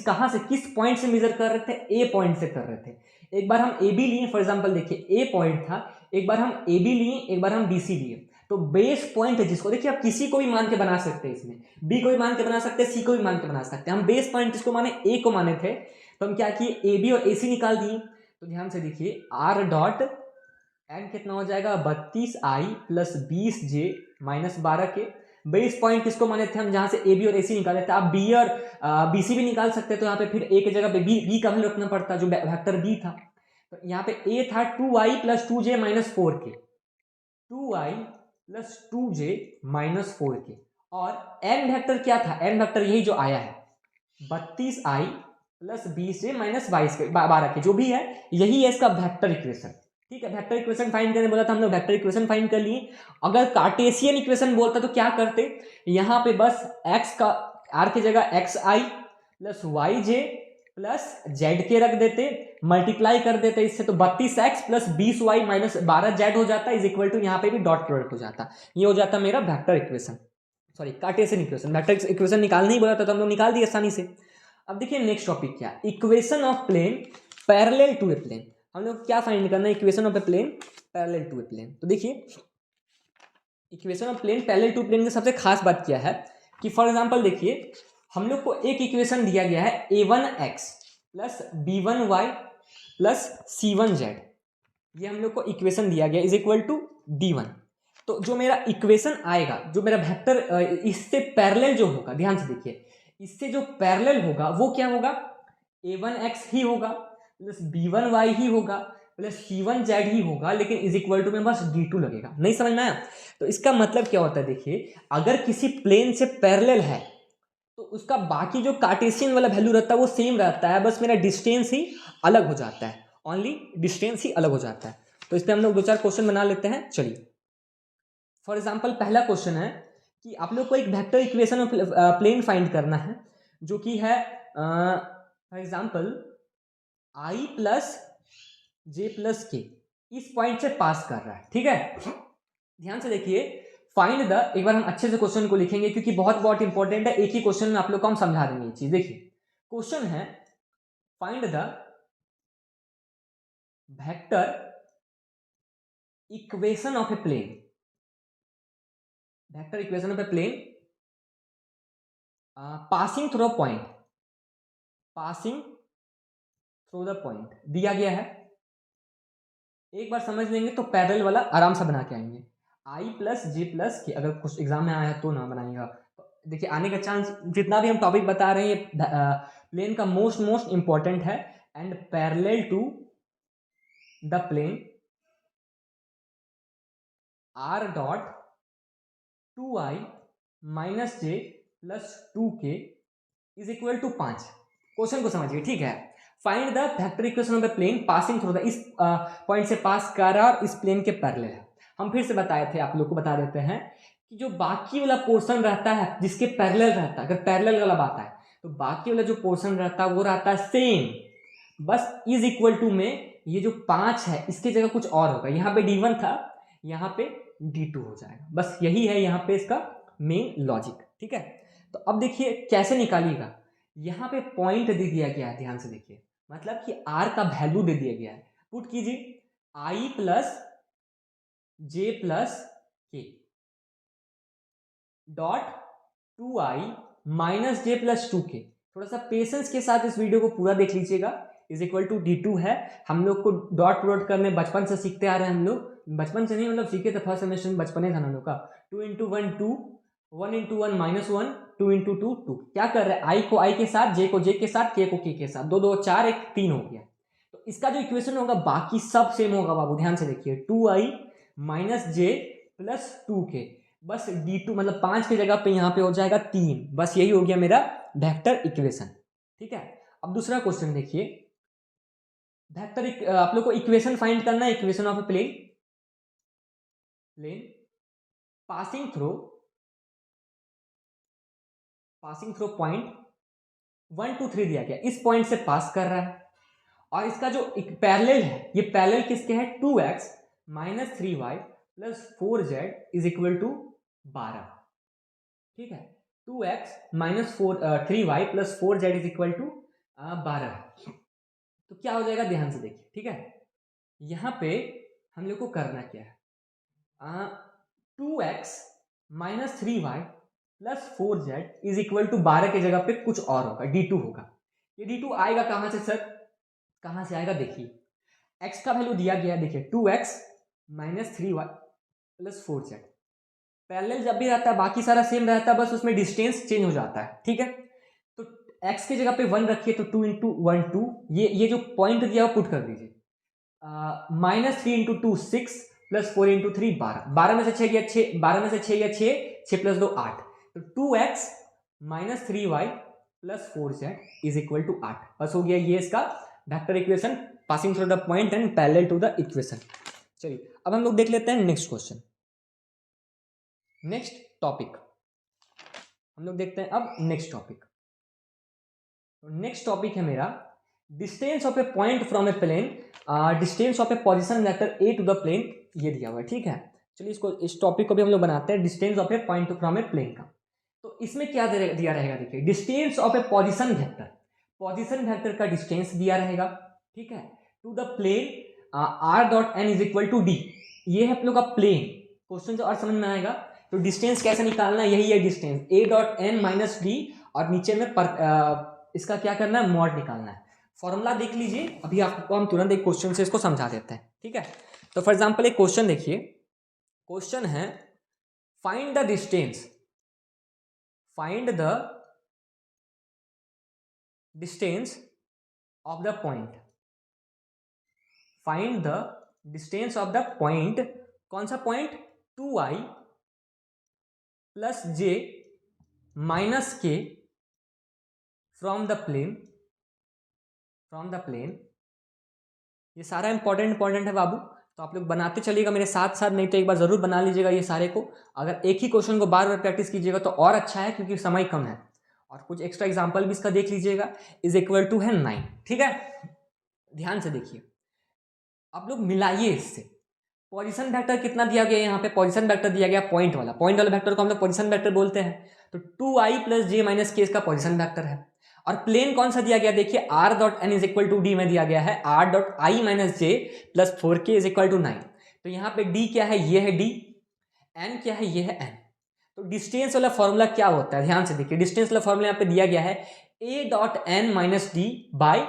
कहां से, किस पॉइंट से मेजर कर रहे थे, ए पॉइंट से कर रहे थे। एक बार हम ए बी लिए, फॉर एग्जांपल देखिए ए पॉइंट था, एक बार हम ए बी लिए, एक बार हम बी सी लिए। तो बेस पॉइंट है जिसको, देखिए आप किसी को भी मान के बना सकते हैं, इसमें बी को भी मान के बना सकते हैं, सी को भी मान के बना सकते हैं। हम बेस पॉइंट जिसको माने, ए को माने थे, तो हम क्या किए, ए बी और ए सी निकाल दिए। तो ध्यान से देखिए आर डॉट एन कितना हो जाएगा, 32i प्लस 20j -12 के। बेस पॉइंट किसको माने थे हम, जहां से ए बी और ए सी निकाले थे। आप बी और बी सी भी निकाल सकते, तो यहाँ पे फिर ए की जगह पे बी का वैल्यू रखना पड़ता, जो वेक्टर बी था। तो यहाँ पे ए था 2i प्लस 2j -4 के, 2i प्लस 2j -4 के। और एन वेक्टर क्या था, एन वेक्टर यही जो आया है, 32i प्लस 20j -22 के, 12 के, जो भी है यही है इसका वेक्टर इक्वेशन। ठीक है, वेक्टर इक्वेशन फाइंड करने बोला था, हम लोग वेक्टर इक्वेशन फाइंड कर लिए। अगर कार्टेशियन इक्वेशन बोलता तो क्या करते, यहाँ पे बस x का, r की जगह xi plus yj plus z रख देते, मल्टीप्लाई कर देते इससे, तो 32x प्लस 20y -12z हो जाता, इज इक्वल टू यहाँ पे भी डॉट प्रोडक्ट हो जाता। ये हो जाता मेरा vector equation, sorry Cartesian equation. Vector equation निकालने ही बोला था तो हम लोग निकाल दिए आसानी से। अब देखिए नेक्स्ट टॉपिक क्या, equation of plane parallel to a plane. हम लोग क्या फाइंड करना है, equation of a plane parallel to a plane. तो देखिए equation of plane parallel to plane की सबसे खास बात क्या है कि फॉर एग्जांपल देखिए हम लोग को एक इक्वेशन दिया गया है a1x plus b1y plus c1z, ये हम लोग को इक्वेशन दिया गया इज इक्वल टू d1। तो जो मेरा इक्वेशन आएगा, जो मेरा वेक्टर इससे पैरेलल जो होगा, ध्यान से देखिए, इससे जो पैरेलल होगा वो क्या होगा, a1x ही होगा प्लस b1y ही होगा प्लस c1z ही होगा, लेकिन इज इक्वल टू में बस d2 लगेगा। नहीं समझ में आया? तो इसका मतलब क्या होता है, देखिए अगर किसी प्लेन से पैरेलल है तो उसका बाकी जो कार्टेशियन वाला वैल्यू रहता है वो सेम रहता है, बस मेरा डिस्टेंस ही अलग हो जाता है, ओनली डिस्टेंस ही अलग हो जाता है। तो इस पर हम लोग 2-4 क्वेश्चन बना लेते हैं। चलिए फॉर एग्जांपल पहला क्वेश्चन है कि आप लोग को एक vector equation of plane find करना है, जो कि है for example I plus J plus K इस पॉइंट से पास कर रहा है। ठीक है, ध्यान से देखिए, फाइंड द, एक बार हम अच्छे से क्वेश्चन को लिखेंगे क्योंकि बहुत बहुत इंपॉर्टेंट है, एक ही क्वेश्चन में आप लोग को हम समझा देंगे ये चीज। देखिए क्वेश्चन है, find the vector equation of a plane, vector equation of a plane passing through a point, passing through the point दिया गया है। एक बार समझ लेंगे तो पैरेलल वाला आराम से बना के आएंगे। आई प्लस जे प्लस के, अगर कुछ एग्जाम में आया है तो ना बनाएगा। तो देखिए आने का चांस, जितना भी हम टॉपिक बता रहे हैं प्लेन का मोस्ट इंपॉर्टेंट है, and parallel to the plane R dot 2i minus J plus 2k is equal to 5। Question को समझिए, ठीक है। Find the vector equation of the plane passing through the, इस पॉइंट से पास कर रहा और इस प्लेन के पैरेलल है। हम फिर से बताए थे, आप लोग को बता देते हैं कि जो बाकी वाला पोर्शन रहता है जिसके पैरेलल रहता है, अगर पैरेलल वाला बात है तो बाकी वाला जो पोर्शन रहता है वो रहता है सेम, बस इज इक्वल टू में ये जो 5 है इसकी जगह कुछ और होगा। यहाँ पे d1 था, यहाँ पे d2 हो जाएगा। बस यही है यहाँ पे इसका मेन लॉजिक। ठीक है, तो अब देखिए कैसे निकालिएगा। यहाँ पे पॉइंट दे दिया गया है, ध्यान से देखिए, मतलब कि r का वैल्यू दे दिया गया है। पुट कीजिए i प्लस जे प्लस के डॉट 2i माइनस जे प्लस 2k। थोड़ा सा पेशेंस के साथ इस वीडियो को पूरा देख लीजिएगा। इज इक्वल टू D2 है, हम लोग को डॉट प्रोडक्ट करने बचपन से सीखते आ रहे हैं हम लोग, बचपन से नहीं मतलब सीखे थे फर्स्ट सेमेस्टर में, बचपन था हम लोग का। 2 इंटू 1 2, 1 इंटू 1 -1, 2 इंटू 2 2। क्या कर रहे हैं, आई को आई के साथ, जे को जे के साथ, के को के के साथ, 2 2 4 1 3 हो गया। तो इसका जो इक्वेशन होगा बाकी सब सेम होगा बाबू, ध्यान से देखिए, 2i माइनस जे प्लस 2k, बस D2 मतलब 5 की जगह पे यहाँ पे हो जाएगा 3, बस यही हो गया मेरा वेक्टर इक्वेशन। ठीक है, अब दूसरा क्वेश्चन देखिए, वेक्टर आप लोग को इक्वेशन फाइंड करना है, equation of a plane, plane passing through point 1 2 3 दिया गया, इस पॉइंट से पास कर रहा है, और इसका जो एक पैरेलल है, ये पैरेलल किसके है, 2x minus 3y plus 4z is equal to 12। ठीक है, 2x minus 3y plus 4z is equal to 12। तो क्या हो जाएगा, ध्यान से देखिए। ठीक है, यहां पे हम लोग को करना क्या है, 2x minus 3y plus 4z is equal to 12 की जगह पे कुछ और होगा, D2 होगा। ये D2 आएगा कहां से सर, कहां से आएगा, देखिए x का वैल्यू दिया गया है, देखिए 2x minus 3y plus 4z। Parallel जब भी रहता है बाकी सारा सेम रहता है, बस उसमें डिस्टेंस चेंज हो जाता है। ठीक है, तो x की जगह पे 1 रखिए, तो 2 इंटू 1 2, ये जो पॉइंट दिया वो पुट कर दीजिए, माइनस 3 इंटू 2 6 प्लस 4 इंटू 3 12, 12 में से 6 गया 6, 12 में से 6 गया 6, 6 प्लस 2 8, तो 2x minus 3y plus 4z is equal to 8। बस हो गया ये इसका vector equation passing through the point and parallel to the equation. चलिए अब हम लोग देख लेते हैं नेक्स्ट क्वेश्चन, नेक्स्ट टॉपिक हम लोग देखते हैं। अब नेक्स्ट टॉपिक, नेक्स्ट टॉपिक है मेरा distance of a point from a plane, distance of a position vector a to the plane, ये दिया हुआ है। ठीक है, चलिए इसको, इस टॉपिक को भी हम लोग बनाते हैं, distance of a point from a plane का। तो इसमें क्या दिया रहेगा, देखिए distance of a position vector, position vector का डिस्टेंस दिया रहेगा। ठीक है, to the plane r dot n is equal to d, ये है आप लोग का प्लेन। क्वेश्चन जो और समझ में आएगा, तो डिस्टेंस कैसे निकालना, यही है distance, a dot n minus D, और नीचे में इसका क्या करना है, मॉड निकालना है। फॉर्मूला देख लीजिए, अभी आपको हम तुरंत एक क्वेश्चन से इसको समझा देते हैं। ठीक है, तो फॉर एग्जांपल एक क्वेश्चन देखिए, क्वेश्चन है find the distance, find the distance of the point, find the distance of the point, कौन सा point, 2i plus j minus k from the plane, from the plane. ये सारा important है बाबू, तो आप लोग बनाते चलिएगा मेरे साथ साथ, नहीं तो एक बार जरूर बना लीजिएगा ये सारे को। अगर एक ही क्वेश्चन को बार बार प्रैक्टिस कीजिएगा तो और अच्छा है, क्योंकि समय कम है, और कुछ एक्स्ट्रा एग्जांपल भी इसका देख लीजिएगा। इज इक्वल टू है 9। ठीक है, ध्यान से देखिए, आप लोग मिलाइए इससे, पोजीशन वेक्टर कितना दिया गया है, यहाँ पे पोजीशन वेक्टर दिया गया पॉइंट वाला, पॉइंट वाला वेक्टर को हम लोग पोजीशन वेक्टर बोलते हैं। तो 2i प्लस जे माइनस के इसका पोजीशन वेक्टर है, और प्लेन कौन सा दिया गया, देखिए r dot n is equal to D में दिया गया है r dot I minus J plus 4k is equal to 9। तो यहाँ पे d क्या है, ये है d, n क्या है, ये है n। तो डिस्टेंस वाला फॉर्मूला क्या होता है, ध्यान से देखिए, डिस्टेंस वाला फॉर्मूला यहाँ पे दिया गया है a dot n minus D by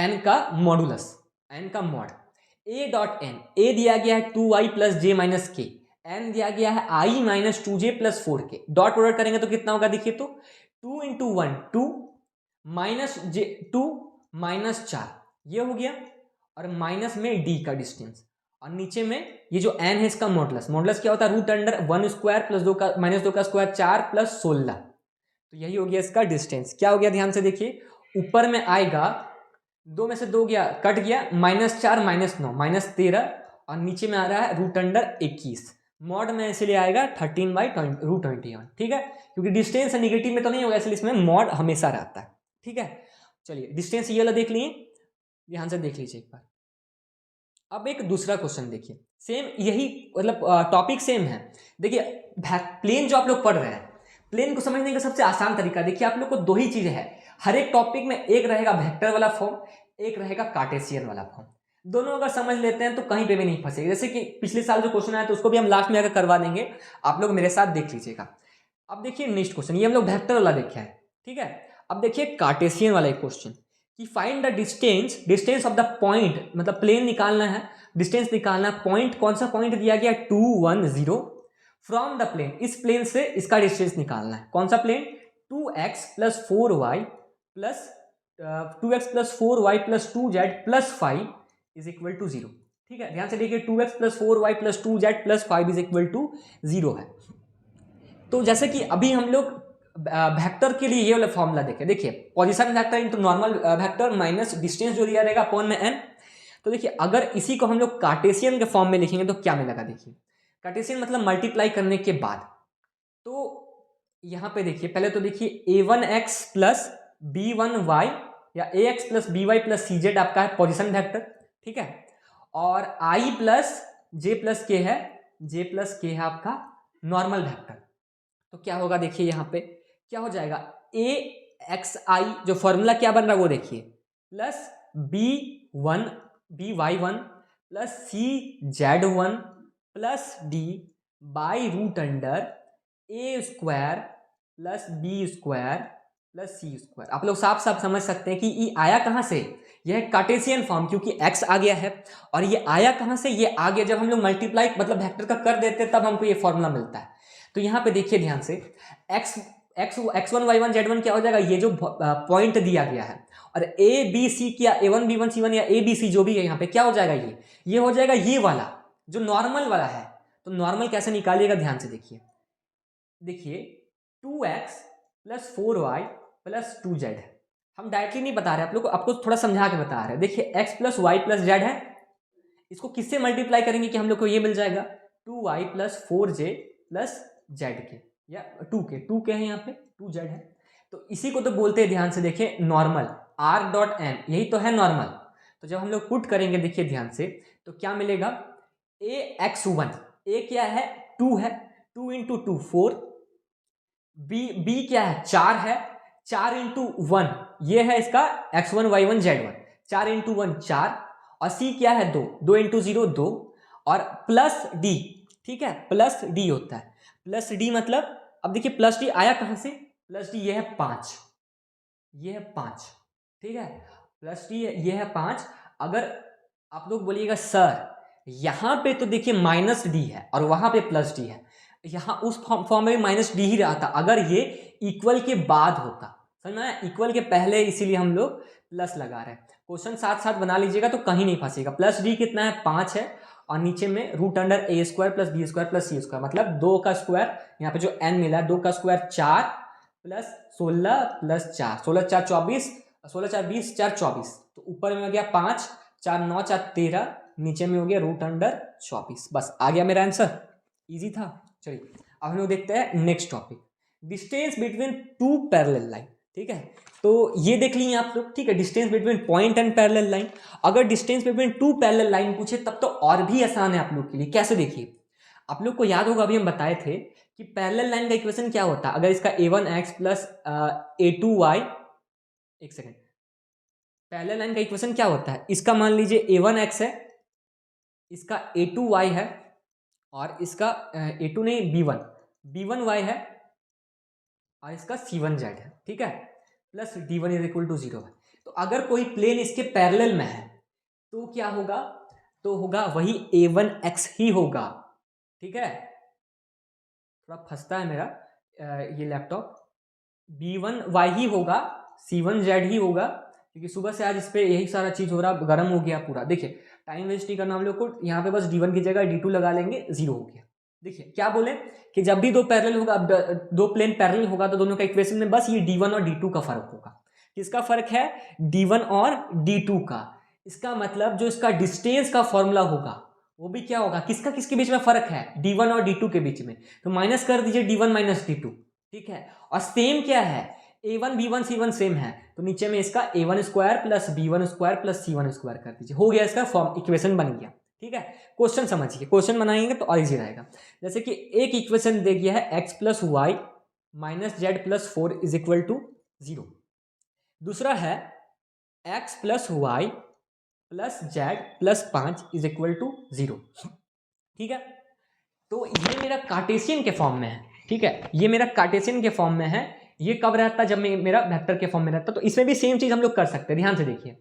n का मॉडुलस, n का mod. a dot n, a दिया गया है 2i प्लस जे माइनस के, n दिया गया है i minus 2j plus 4k, dot product करेंगे तो कितना होगा, देखिए तो 2 इंटू 1 2 माइनस जे 2 माइनस 4, ये हो गया, और माइनस में d का डिस्टेंस, और नीचे में ये जो n है इसका मॉडुलस, मॉडुलस क्या होता है, रूट अंडर 1 स्क्वायर प्लस 2 का माइनस 2 का स्क्वायर 4 प्लस 16। तो यही हो गया इसका डिस्टेंस। क्या हो गया, ध्यान से देखिए, ऊपर में आएगा 2 में से 2 गया, कट गया, -4 -9 -13, और नीचे में आ रहा है रूट अंडर 21, मॉड में इसलिए आएगा 13/√21। ठीक है, क्योंकि डिस्टेंस निगेटिव में तो नहीं होगा, इसलिए इसमें मॉड हमेशा रहता है। ठीक है, चलिए डिस्टेंस ये वाला देख लिए, ध्यान से देख लीजिए एक बार। अब एक दूसरा क्वेश्चन देखिए, सेम यही मतलब टॉपिक सेम है। देखिए प्लेन जो आप लोग पढ़ रहे हैं, प्लेन को समझने का सबसे आसान तरीका देखिए, आप लोग को 2 ही चीजें हैं हर एक टॉपिक में, एक रहेगा वेक्टर वाला फॉर्म, एक रहेगा कार्टेशियन वाला फॉर्म। दोनों अगर समझ लेते हैं तो कहीं पे भी नहीं फंसेगा। जैसे कि पिछले साल जो क्वेश्चन आया था उसको भी हम लास्ट में आकर करवा देंगे, आप लोग मेरे साथ देख लीजिएगा। अब देखिए नेक्स्ट क्वेश्चन, ये हम लोग वेक्टर वाला देखे हैं, ठीक है। अब देखिए कार्टेशियन वाला एक क्वेश्चन कि find the distance of the point, मतलब प्लेन निकालना है, डिस्टेंस निकालना है। पॉइंट कौन सा पॉइंट दिया गया, 2 1 0 फ्रॉम द प्लेन, इस प्लेन से इसका डिस्टेंस निकालना है। कौन सा plane, 2x plus 4y plus 2x plus 4y plus 2z plus 5 is equal to 0। ठीक है, ध्यान से देखिए 2x plus 4y plus 2z plus 5 is equal to 0 है। तो जैसे कि अभी हम लोग वेक्टर के लिए ये वाला फॉर्मूला देखें, देखिए position vector into normal vector minus distance जो दिया रहेगा अपॉन में n। तो देखिए अगर इसी को हम लोग कार्टेशियन के फॉर्म में लिखेंगे तो क्या मिलेगा, देखिए कार्टेशियन मतलब मल्टीप्लाई करने के बाद। तो यहां पे देखिए पहले तो देखिए a1x प्लस b1y या ax plus by plus cz आपका है पोजीशन वेक्टर, ठीक है। और i plus j plus k है, j प्लस k है आपका नॉर्मल वेक्टर। तो क्या होगा, देखिए यहां पे क्या हो जाएगा, a एक्स आई जो फॉर्मूला क्या बन रहा है वो देखिए, plus by1 plus cz1 plus d by root under A square plus B square plus C square. आप लोग साफ साफ समझ सकते हैं कि ये आया कहां से, यह कार्टेशियन फॉर्म, क्योंकि x आ गया है। और ये आया कहां से, ये आ गया जब हम लोग मल्टीप्लाई मतलब वेक्टर का कर देते हैं तब हमको ये फॉर्मूला मिलता है। तो यहां पे देखिए ध्यान से x1 y1 z1 क्या हो जाएगा, ये जो पॉइंट दिया गया है, और ए बी सी क्या a1 b1 c1 या a b c जो भी है यहाँ पे क्या हो जाएगा, ये हो जाएगा ये वाला जो नॉर्मल वाला है। तो नॉर्मल कैसे निकालिएगा, ध्यान से देखिए 2x plus 4y plus 2z है। हम डायरेक्टली नहीं बता रहे आप लोग को, आपको थोड़ा समझा के बता रहे हैं। देखिए x plus Y plus Z है, इसको किससे मल्टीप्लाई करेंगे कि हम लोग को ये मिल जाएगा 2y plus 4j plus Z के, या 2 के है यहाँ पे 2z है। तो इसी को तो बोलते हैं, ध्यान से देखिए नॉर्मल r डॉट n, यही तो है नॉर्मल। तो जब हम लोग पुट करेंगे देखिए ध्यान से तो क्या मिलेगा, ax1 a क्या है 2 है, 2 इंटू 2 4, बी क्या है 4 है, 4 इंटू 1 ये है इसका x1 y1 z1, 4 इंटू 1 4, और सी क्या है 2, 2 इंटू 0 2, और प्लस डी, ठीक है प्लस डी होता है। प्लस डी मतलब अब देखिए प्लस डी आया कहां से, प्लस डी ये है 5, ये है 5, ठीक है प्लस डी ये है 5। अगर आप लोग बोलिएगा सर यहां पे तो देखिए माइनस डी है और वहां पे प्लस डी है, यहां उस फॉर्म में माइनस डी ही रहा था अगर ये इक्वल के बाद होता, समझ में आया, इक्वल के पहले इसीलिए हम लोग प्लस लगा रहे हैं। क्वेश्चन साथ साथ बना लीजिएगा तो कहीं नहीं फंसेगा। प्लस डी कितना है 5 है, और नीचे में root under A square plus B square plus C square, मतलब 2 का स्क्वायर यहाँ पे जो n मिला है 2 का स्क्वायर 4 प्लस 16 प्लस 4, 16 4 24, 16 4 20 4 24, तो ऊपर में हो गया 5 4 9 4 13, नीचे में हो गया रूट अंडर 24। बस आ गया मेरा आंसर, इजी था। चलिए अब हम लोग देखते हैं next topic, distance between two parallel line, ठीक है। तो ये देख लिए आप लोग, ठीक है, distance between point and parallel line. अगर distance between two parallel line पूछे तब तो और भी आसान है आप लोग के लिए। कैसे, देखिए आप लोग को याद होगा अभी हम बताए थे कि पैरेलल लाइन का इक्वेशन क्या होता है, अगर इसका a1x प्लस a2y, एक सेकेंड, पैरेलल लाइन का इक्वेशन क्या होता है, इसका मान लीजिए a1x है, इसका a2y है, और इसका a2 नहीं b1y है, और इसका c1z है, ठीक है, plus d1 is equal to 0 है। तो अगर कोई प्लेन इसके पैरेलल में है तो क्या होगा, तो होगा वही a1x ही होगा, ठीक है। थोड़ा फंसता है मेरा ये लैपटॉप, b1y ही होगा, c1z ही होगा, क्योंकि सुबह से आज इस पे यही सारा चीज हो रहा, गर्म हो गया पूरा। देखिए टाइम वेस्ट नहीं करना हम लोग को, यहाँ पे बस d1 की जगह d2 लगा लेंगे, 0 हो गया। देखिए क्या बोले कि जब भी दो पैरेलल होगा, दो प्लेन पैरेलल होगा तो दोनों का इक्वेशन में बस ये d1 और d2 का फर्क होगा। किसका फर्क है, d1 और d2 का। इसका मतलब जो इसका डिस्टेंस का फॉर्मूला होगा वो भी क्या होगा, किसका किसके बीच में फर्क है, d1 और d2 के बीच में, तो माइनस कर दीजिए d1 माइनस d2, ठीक है। और सेम क्या है, a1 b1 c1 सेम है, तो नीचे में इसका a1 square plus b1 square plus c1 square कर दीजिए, हो गया इसका फॉर्म, इक्वेशन बन गया, ठीक है। क्वेश्चन समझिए, क्वेश्चन बनाएंगे तो और इजी रहेगा। जैसे कि एक इक्वेशन दे गया है x plus Y minus Z plus 4 is equal to 0, दूसरा है x plus Y plus Z plus 5 is equal to 0। ठीक है, तो ये मेरा कार्टेशियन के फॉर्म में है। ठीक है, ये मेरा कार्टेशियन के फॉर्म में है। ये कब रहता है, जब मेरा वेक्टर के फॉर्म में रहता है। तो इसमें भी सेम चीज हम लोग कर सकते हैं। ध्यान से देखिए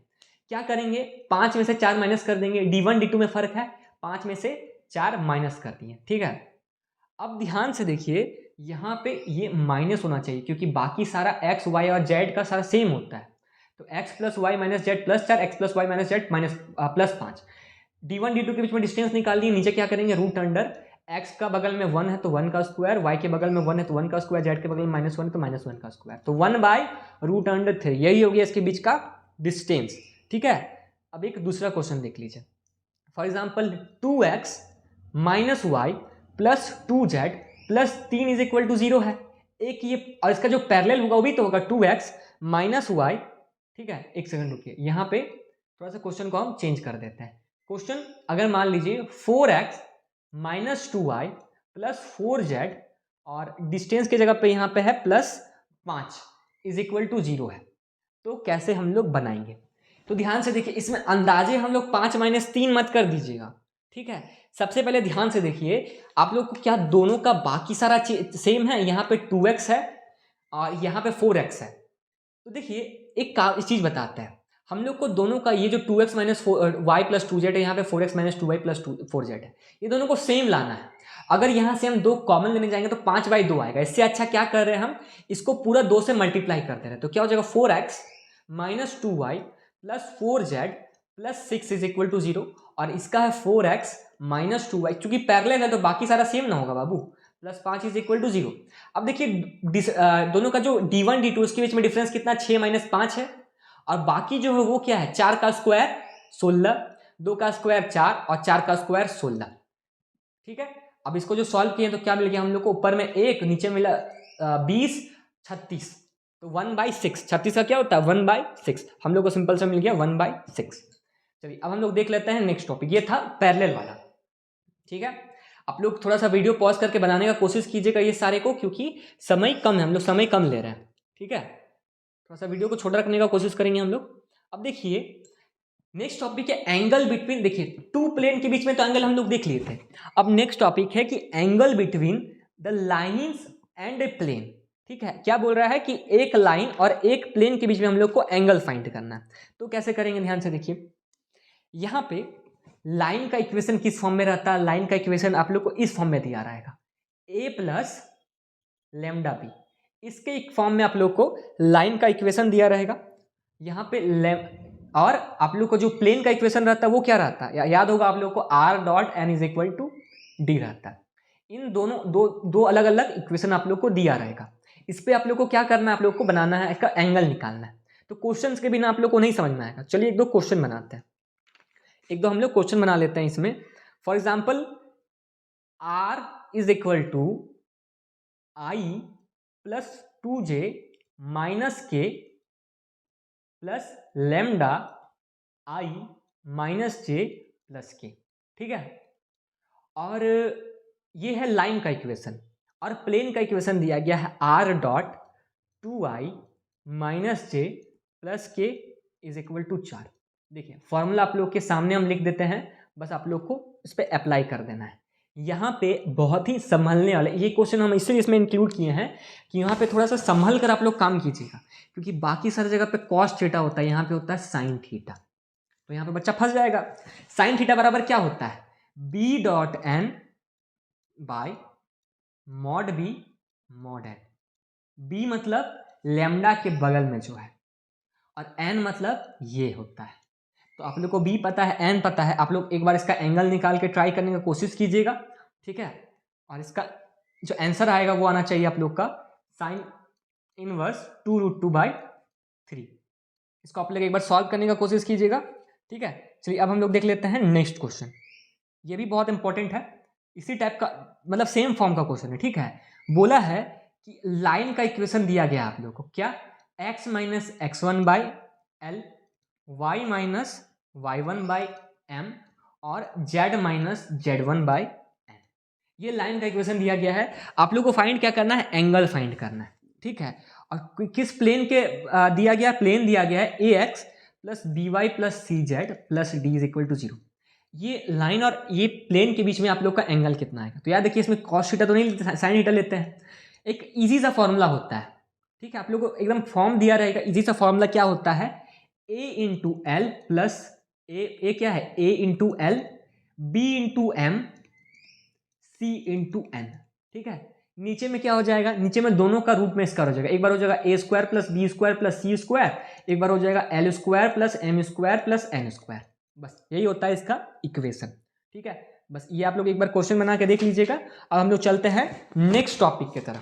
क्या करेंगे, 5 में से 4 माइनस कर देंगे। d1 d2 में फर्क है, 5 में से 4 माइनस कर दिए। ठीक है, अब ध्यान से देखिए यहाँ पे ये माइनस होना चाहिए क्योंकि बाकी सारा x y और z का सारा सेम होता है। तो x plus Y minus Z plus 4, x plus Y minus Z minus plus 5। d1 d2 के बीच में डिस्टेंस निकाल दिए। नीचे क्या करेंगे, रूट अंडर x का बगल में 1 है तो 1 का स्क्वायर, y के बगल में 1 है तो 1 का स्क्वायर, z के बगल में -1 है तो -1 का स्क्वायर। तो 1/√3 यही हो गया इसके बीच का डिस्टेंस। ठीक है, अब एक दूसरा क्वेश्चन देख लीजिए। For example 2x minus Y plus 2z plus 3 is equal to 0 है। एक ये, और इसका जो पैरेलल होगा वो भी तो होगा 2x माइनस वाई। ठीक है, एक सेकंड रुकिए, यहाँ पे थोड़ा सा क्वेश्चन को हम चेंज कर देते हैं। क्वेश्चन अगर मान लीजिए 4x minus 2y plus 4z और डिस्टेंस की जगह पे यहाँ पे है प्लस 5 इज इक्वल टू 0 है, तो कैसे हम लोग बनाएंगे। तो ध्यान से देखिए, इसमें अंदाजे हम लोग 5 माइनस 3 मत कर दीजिएगा। ठीक है, सबसे पहले ध्यान से देखिए आप लोग को क्या दोनों का बाकी सारा सेम है। यहाँ पे 2x है और यहाँ पे 4x है। तो देखिए एक चीज बताता है, हम लोग को दोनों का ये जो 2x minus Y plus 2z है, यहाँ पे 4x minus 2y plus 4z है, ये दोनों को सेम लाना है। अगर यहाँ से हम 2 कॉमन लेने जाएंगे तो 5/2 आएगा। इससे अच्छा क्या कर रहे हैं, हम इसको पूरा 2 से मल्टीप्लाई कर दे रहे हैं। तो क्या हो जाएगा, 4x minus 2y plus 4z plus 6 is equal to 0। और इसका है 4x माइनस 2y, चूंकि पैरेलल है तो बाकी सारा सेम ना होगा बाबू, प्लस 5 इज इक्वल टू 0। अब देखिए दोनों का जो d1 d2 उसके बीच में डिफरेंस कितना, 6 माइनस 5 है। और बाकी जो है वो क्या है, 4 का स्क्वायर 16, 2 का स्क्वायर 4 और 4 का स्क्वायर 16। ठीक है, अब इसको जो सॉल्व किए तो क्या मिल गया हम लोग को, ऊपर में 1 नीचे मिला 20 36, तो 1/6। 36 का क्या होता है, 1/6। हम लोग को सिंपल से मिल गया 1/6। चलिए अब हम लोग देख लेते हैं नेक्स्ट टॉपिक। ये था पैरेलल वाला। ठीक है, आप लोग थोड़ा सा वीडियो पॉज करके बनाने का कोशिश कीजिएगा ये सारे को, क्योंकि समय कम है, हम लोग समय कम ले रहे हैं। ठीक है, थोड़ा सा वीडियो को छोटा रखने का कोशिश करेंगे हम लोग। अब देखिए नेक्स्ट टॉपिक है एंगल बिटवीन। देखिए 2 प्लेन के बीच में तो एंगल हम लोग देख लिए थे। अब नेक्स्ट टॉपिक है कि angle between the lines and a plane. ठीक है, क्या बोल रहा है कि एक लाइन और एक प्लेन के बीच में हम लोग को एंगल फाइंड करना है। तो कैसे करेंगे, ध्यान से देखिए। यहाँ पे लाइन का इक्वेशन किस फॉर्म में रहता है, लाइन का इक्वेशन आप लोग को इस फॉर्म में दिया रहेगा, a प्लस लेमडा बी। इसके एक फॉर्म में आप लोग को लाइन का इक्वेशन दिया रहेगा यहाँ पे और आप लोग को जो प्लेन का इक्वेशन रहता है वो क्या रहता है, याद होगा आप लोग को, r dot n is equal to D रहता है। इन दोनों दो अलग अलग इक्वेशन आप लोग को दिया रहेगा। इस पे आप लोग को क्या करना है, आप लोग को बनाना है, इसका एंगल निकालना है। तो क्वेश्चंस के बिना आप लोग को नहीं समझ में आएगा। चलिए एक दो क्वेश्चन बनाते हैं, एक दो हम लोग क्वेश्चन बना लेते हैं इसमें। For example r is equal to I plus 2j minus K plus lambda I minus J plus के। ठीक है, और ये है लाइन का इक्वेशन। और प्लेन का इक्वेशन दिया गया है r dot 2i minus J plus k is equal to 4। देखिए फॉर्मूला आप लोग के सामने हम लिख देते हैं, बस आप लोग को इस पर अप्लाई कर देना है। यहाँ पे बहुत ही संभलने वाले ये क्वेश्चन हम इसलिए इसमें इंक्लूड किए हैं कि यहाँ पे थोड़ा सा संभल कर आप लोग काम कीजिएगा, क्योंकि बाकी सारी जगह पे कॉस थीटा होता है, यहाँ पे होता है साइन थीटा। तो यहाँ पे बच्चा फंस जाएगा। साइन थीटा बराबर क्या होता है, b dot N by mod B mod N. b मतलब लेमडा के बगल में जो है, और n मतलब ये होता है। तो आप लोग को b पता है, n पता है, आप लोग एक बार इसका एंगल निकाल के ट्राई करने की कोशिश कीजिएगा। ठीक है, और इसका जो आंसर आएगा वो आना चाहिए आप लोग का साइन इनवर्स 2√2/3। इसको आप लोग एक बार सॉल्व करने का कोशिश कीजिएगा। ठीक है, चलिए अब हम लोग देख लेते हैं नेक्स्ट क्वेश्चन। ये भी बहुत इंपॉर्टेंट है, इसी टाइप का मतलब सेम फॉर्म का क्वेश्चन है। ठीक है, बोला है कि लाइन का इक्वेशन दिया गया आप लोग को, क्या, x minus x1/l y minus y1/m और z माइनस z1/n। ये लाइन का इक्वेशन दिया गया है। आप लोग को फाइंड क्या करना है, एंगल फाइंड करना है। ठीक है, और किस प्लेन के दिया गया, प्लेन दिया गया है ax plus B Y plus C Z plus D is equal to 0। ये लाइन और ये प्लेन के बीच में आप लोग का एंगल कितना आएगा? तो याद देखिए, इसमें कॉस थीटा तो नहीं लेते, साइन थीटा लेते हैं। एक इजी सा फॉर्मूला होता है, ठीक है, आप लोग को एकदम फॉर्म दिया रहेगा। इजी सा फॉर्मूला क्या होता है? A into L plus A क्या है? A into L B into M C into N, ठीक है। नीचे में क्या हो जाएगा? नीचे में दोनों का रूट में स्क्वायर हो जाएगा। एक बार हो जाएगा A square plus B square plus C square, एक बार हो जाएगा L square plus M square plus N square. बस यही होता है इसका इक्वेशन, ठीक है। बस ये आप लोग एक बार क्वेश्चन बना के देख लीजिएगा। अब हम लोग चलते हैं नेक्स्ट टॉपिक की तरफ।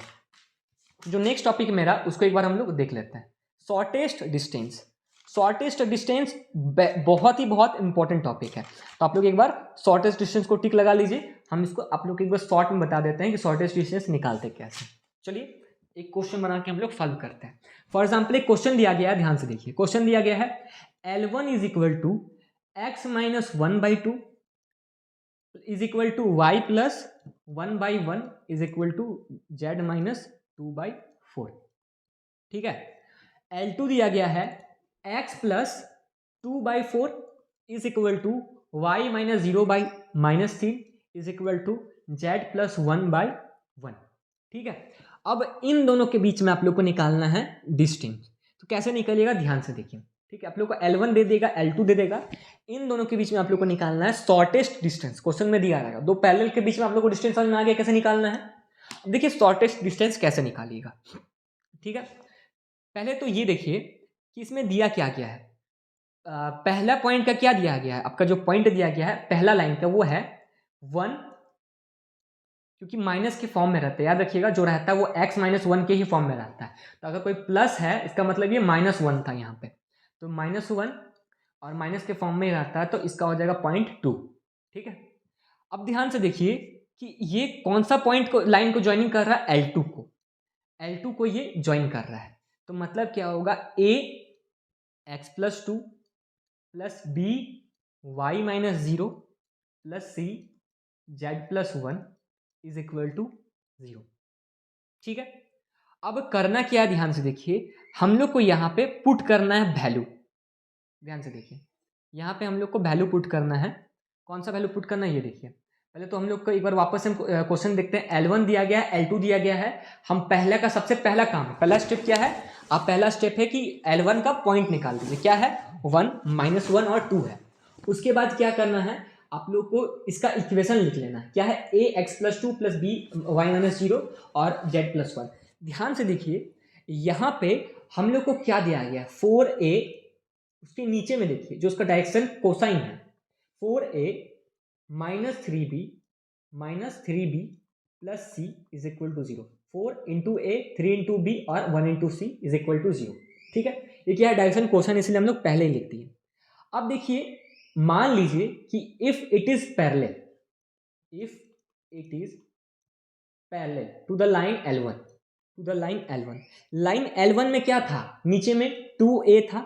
जो नेक्स्ट टॉपिक मेरा, उसको एक बार हम लोग देख लेते हैं। Shortest distance. शॉर्टेस्ट डिस्टेंस बहुत इंपॉर्टेंट टॉपिक है, तो आप लोग एक बार शॉर्टेस्ट डिस्टेंस को टिक लगा लीजिए। हम इसको आप लोग एक बार शॉर्ट में बता देते हैं कि शॉर्टेस्ट डिस्टेंस निकालते कैसे। चलिए एक क्वेश्चन बना के हम लोग सॉल्व करते हैं। फॉर एग्जाम्पल एक क्वेश्चन दिया गया है, ध्यान से देखिए। क्वेश्चन दिया गया है L1 is equal to X minus 1/2 is equal to Y plus 1/1 is equal to Z minus 2/4, ठीक है। L2 दिया गया है x plus 2/4 is equal to Y minus 0/-3 is equal to Z plus 1/1, ठीक है। अब इन दोनों के बीच में आप लोग को निकालना है डिस्टेंस। तो कैसे निकलेगा, ध्यान से देखिए, ठीक है। आप लोग को L1 दे देगा, L2 दे देगा। इन दोनों के बीच में आप लोग को निकालना है शॉर्टेस्ट डिस्टेंस। क्वेश्चन में दिया रहेगा दो पैरेलल के बीच में आप लोग को डिस्टेंस समझ में आ गया कैसे निकालना है। अब देखिए शॉर्टेस्ट डिस्टेंस कैसे निकालिएगा, ठीक है। पहले तो ये देखिए कि इसमें दिया क्या गया है। पहला पॉइंट का क्या दिया गया है? आपका जो पॉइंट दिया गया है पहला लाइन का, वो है 1, क्योंकि माइनस के फॉर्म में रहता है, याद रखिएगा, जो रहता है वो x माइनस 1 के ही फॉर्म में रहता है। तो अगर कोई प्लस है, इसका मतलब ये -1 था यहाँ पे, तो -1 और माइनस के फॉर्म में रहता है, तो इसका हो जाएगा 0.2, ठीक है। अब ध्यान से देखिए कि ये कौन सा पॉइंट को, लाइन को ज्वाइनिंग कर रहा है? L2 को ये ज्वाइन कर रहा है। तो मतलब क्या होगा? a x plus 2 plus b y minus 0 plus c z plus 1 is equal to 0, ठीक है। अब करना क्या है, ध्यान से देखिए, हम लोग को यहाँ पे पुट करना है वैल्यू। ध्यान से देखिए, यहाँ पे हम लोग को वैल्यू पुट करना है। कौन सा वैल्यू पुट करना है ये देखिए। पहले तो हम लोग को एक बार वापस से क्वेश्चन देखते हैं। L1 दिया गया है, L2 दिया गया है। हम पहले का सबसे पहला काम है, पहला स्टेप क्या है? आप पहला स्टेप है कि L1 का पॉइंट निकाल दीजिए। क्या है? 1, -1 और 2 है। उसके बाद क्या करना है, आप लोग को इसका इक्वेशन लिख लेना है। क्या है? a x plus 2 plus b y minus 0 और z प्लस 1। ध्यान से देखिए, यहाँ पे हम लोग को क्या दिया गया है? 4a, उसके नीचे में देखिए जो उसका डायरेक्शन कोसाइन है, 4a minus 3b plus c is equal to 0। 4 into A, 3 into B और 1 into C is equal to 0, ठीक है। ये क्या है? डायरेक्शन कोसाइन, इसलिए हम लोग पहले ही लिख दिए। अब देखिए, मान लीजिए कि if it is parallel to the line L1, line L1 में क्या था? नीचे में 2a था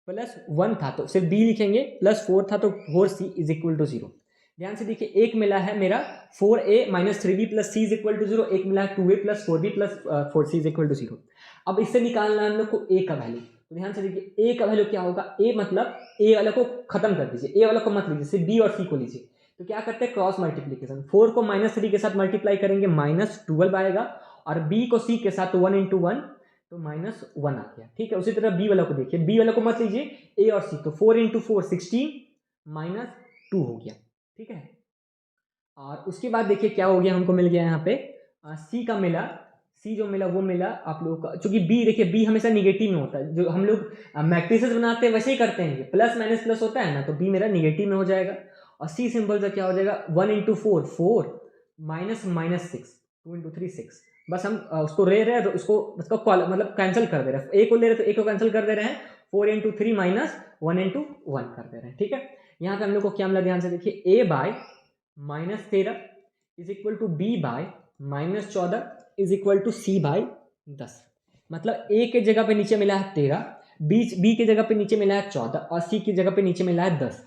प्लस 1 था, तो सिर्फ b लिखेंगे, प्लस 4 था तो 4c इज इक्वल टू 0। ध्यान से देखिए, एक मिला है मेरा 4a minus 3b plus c is equal to 0, एक मिला है 2a plus 4b plus 4c is equal to 0। अब इससे निकालना है हम लोग को a का वैल्यू। तो ध्यान से देखिए, a का वैल्यू क्या होगा? a मतलब a वाला को खत्म कर दीजिए, a वाला को मत लीजिए, सिर्फ b और c को लीजिए। तो क्या करते हैं? Cross multiplication. 4 को -3 के साथ मल्टीप्लाई करेंगे, -12 आएगा, और b को c के साथ 1 इंटू 1 तो -1 आ गया, ठीक है। उसी तरह b वाला को देखिए, b वाला को मत लीजिए, a और c, तो 4 इंटू 4 16 -2 हो गया, ठीक है। और उसके बाद देखिए क्या हो गया, हमको मिल गया यहाँ पे c का मिला, c जो मिला वो मिला आप लोगों का, चूंकि b देखिए b हमेशा निगेटिव में होता है, जो हम लोग मैट्रिसेस बनाते हैं वैसे ही करते हैं, प्लस माइनस प्लस होता है ना, तो b मेरा निगेटिव में हो जाएगा। और c सिंबल का क्या हो जाएगा? 1 इंटू 4 -6, 2 इंटू 3 6। बस हम उसको ले रहे हैं, तो उसको मतलब कैंसिल कर दे रहे हैं, a को ले रहे हैं तो a को कैंसिल कर दे रहे हैं, 4 इंटू 3 -1 इंटू 1 कर दे रहे हैं, ठीक है। यहाँ पे हम लोग को क्या मिला? ध्यान से देखिए, a by -13 is equal to b by -14 is equal to c by 10। मतलब a के जगह पे नीचे मिला है 13, b के जगह पे नीचे मिला है 14 और c की जगह पे नीचे मिला है 10।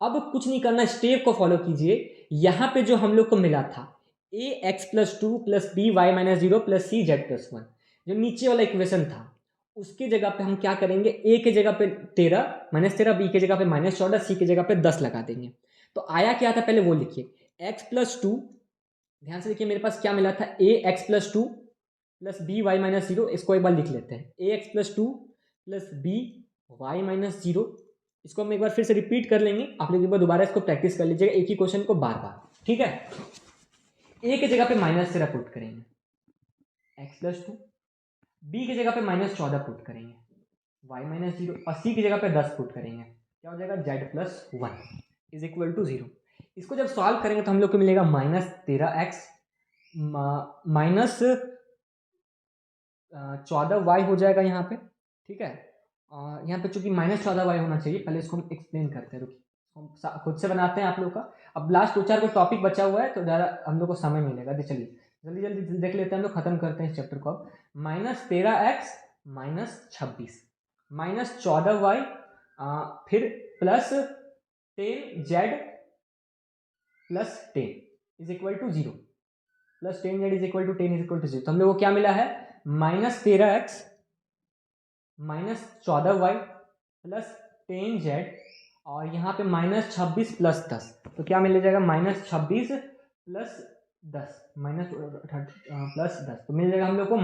अब कुछ नहीं करना, स्टेप को फॉलो कीजिए। यहाँ पे जो हम लोग को मिला था a x plus 2 plus b y minus 0 plus c z plus 1, जो नीचे वाला इक्वेशन था, उसकी जगह पे हम क्या करेंगे, ए के जगह पे 13 -13, बी के जगह पे -14, सी की जगह पे 10 लगा देंगे। तो आया क्या था पहले वो लिखिए, x+2, ध्यान से देखिए मेरे पास क्या मिला था, ax+2 plus B Y minus 0, इसको एक बार लिख लेते हैं, ax+2 plus B Y minus 0, इसको हम एक बार फिर से रिपीट कर लेंगे, आप लोग एक बार दोबारा इसको प्रैक्टिस कर लीजिएगा, एक ही क्वेश्चन को बार बार, ठीक है। ए के जगह पे -13 पुट करेंगे, x+2, बी की जगह पे -14 पुट करेंगे, y माइनस 0, और सी की जगह पे 10 पुट करेंगे, क्या हो जाएगा, z+1 इज इक्वल टू 0। इसको जब सॉल्व करेंगे तो हम लोग को मिलेगा -13x माइनस 14y हो जाएगा यहाँ पे, ठीक है। यहाँ पे चूंकि -14y होना चाहिए, पहले इसको हम एक्सप्लेन करते हैं, रुकिए हम खुद से बनाते हैं आप लोग का। अब लास्ट 2-4 को टॉपिक बचा हुआ है तो ज़्यादा हम लोग को समय मिलेगा, तो चलिए जल्दी जल्दी देख लेते हैं, हम लोग खत्म करते हैं इस चैप्टर को। -13x -26 -14y फिर plus 10z plus 10 is equal to 0, plus 10z is equal to 10 is equal to 0। तो हम लोग को क्या मिला है, -13x -14y प्लस 10z, और यहाँ पे -26 प्लस 10, तो क्या मिल जाएगा, -26 प्लस 10 प्लस 10, तो मिल जाएगा हम लोग को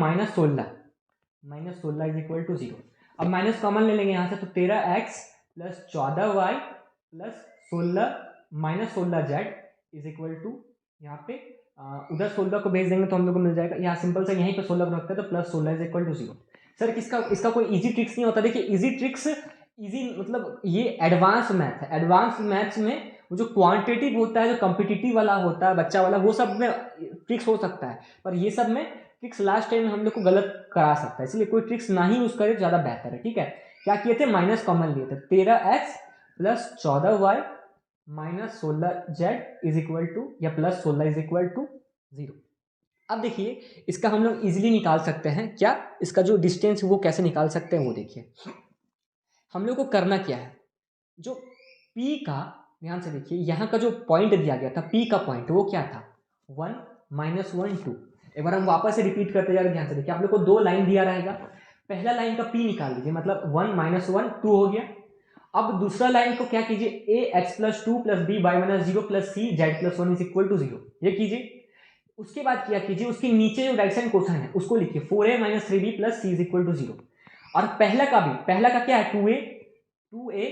-16 इज इक्वल टू 0। अब माइनस कॉमन ले लेंगे यहाँ से, तो 13x plus 14y plus 16 is equal to, यहाँ पे उधर 16 को भेज देंगे तो हम लोग को मिल जाएगा, यहाँ सिंपल से यहीं पे 16 को रखते हैं तो plus 16 is equal to 0। Sir इसका कोई इजी ट्रिक्स नहीं होता, देखिए इजी ट्रिक्स, इजी मतलब ये एडवांस मैथ है, एडवांस मैथ्स में वो जो क्वांटिटेटिव होता है, जो कॉम्पिटिटिव वाला होता है बच्चा वाला, वो सब में ट्रिक्स हो सकता है, पर ये सब में ट्रिक्स लास्ट टाइम हम लोग को गलत करा सकता है, इसलिए कोई ट्रिक्स ना ही यूज करे ज़्यादा बेहतर है, ठीक है। क्या किए थे, माइनस कॉमन लिए थे, 13x plus 14y minus 16z is equal to, या प्लस 16 इज इक्वल टू 0। अब देखिए इसका हम लोग इजीली निकाल सकते हैं, क्या इसका जो डिस्टेंस वो कैसे निकाल सकते हैं वो देखिए। हम लोग को करना क्या है, जो P का, ध्यान से देखिए यहाँ का जो पॉइंट दिया गया था, P का पॉइंट वो क्या था, 1 -1 2। एक बार हम वापस से रिपीट करते जा रहे हैं, ध्यान से देखिए, आप लोग को 2 लाइन दिया रहेगा, पहला लाइन का P निकाल लीजिए, मतलब 1 -1 2 हो गया। अब दूसरा लाइन को क्या कीजिए, ax+2 plus b y minus 0 plus c z+1 is equal to 0, ये कीजिए। उसके बाद क्या कीजिए, उसके नीचे जो राइट साइड क्वेश्चन है उसको लिखिए, 4a minus 3b plus c is equal to 0। और पहला का क्या है, 2a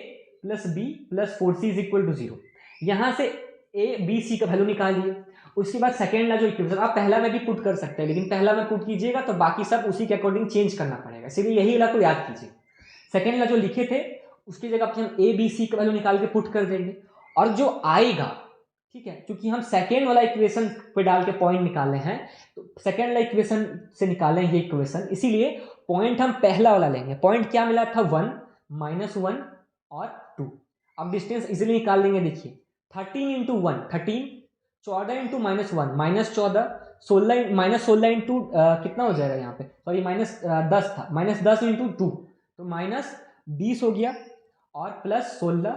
plus b plus 4c is equal to 0। यहाँ से a b c का वैल्यू निकालिए। उसके बाद सेकेंड ला जो इक्वेशन, आप पहला में भी पुट कर सकते हैं, लेकिन पहला में पुट कीजिएगा तो बाकी सब उसी के अकॉर्डिंग चेंज करना पड़ेगा, इसलिए यही ला को याद कीजिए। सेकेंड ला जो लिखे थे उसकी जगह पे हम a b c का वैल्यू निकाल के पुट कर देंगे, और जो आएगा, ठीक है, क्योंकि हम सेकेंड वाला इक्वेशन पे डाल के पॉइंट निकाले हैं, तो सेकेंड वाला इक्वेशन से निकाले ये इक्वेशन, इसीलिए पॉइंट हम पहला वाला लेंगे। पॉइंट क्या मिला था, 1 -1 और 2। अब डिस्टेंस इजीली निकाल लेंगे, देखिए 13 इंटू 1 13, 14 इंटू -1 -14, 16 इंटू कितना हो जाएगा यहाँ पे, सॉरी -10 था, -10 इंटू 2 तो -20 हो गया, और प्लस 16,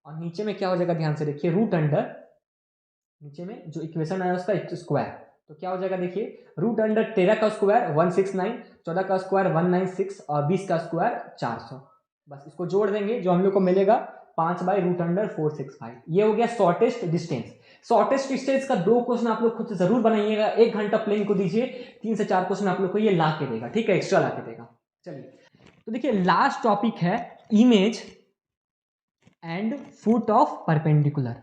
और नीचे में क्या हो जाएगा, ध्यान से देखिए, रूट अंडर, नीचे में जो इक्वेशन आया उसका स्क्वायर, तो क्या हो जाएगा, देखिए रूट अंडर 13 का स्क्वायर 169, 14 का स्क्वायर 196, और 20 का स्क्वायर 400। बस इसको जोड़ देंगे, जो हम लोग को मिलेगा 5/√465। ये हो गया शॉर्टेस्ट डिस्टेंस। शॉर्टेस्ट डिस्टेंस का 2 क्वेश्चन आप लोग खुद से जरूर बनाइएगा, 1 घंटा प्लेन को दीजिए, 3 से 4 क्वेश्चन आप लोग को ये ला के देगा, ठीक है, एक्स्ट्रा ला के देगा। चलिए तो देखिए लास्ट टॉपिक है image and foot of perpendicular,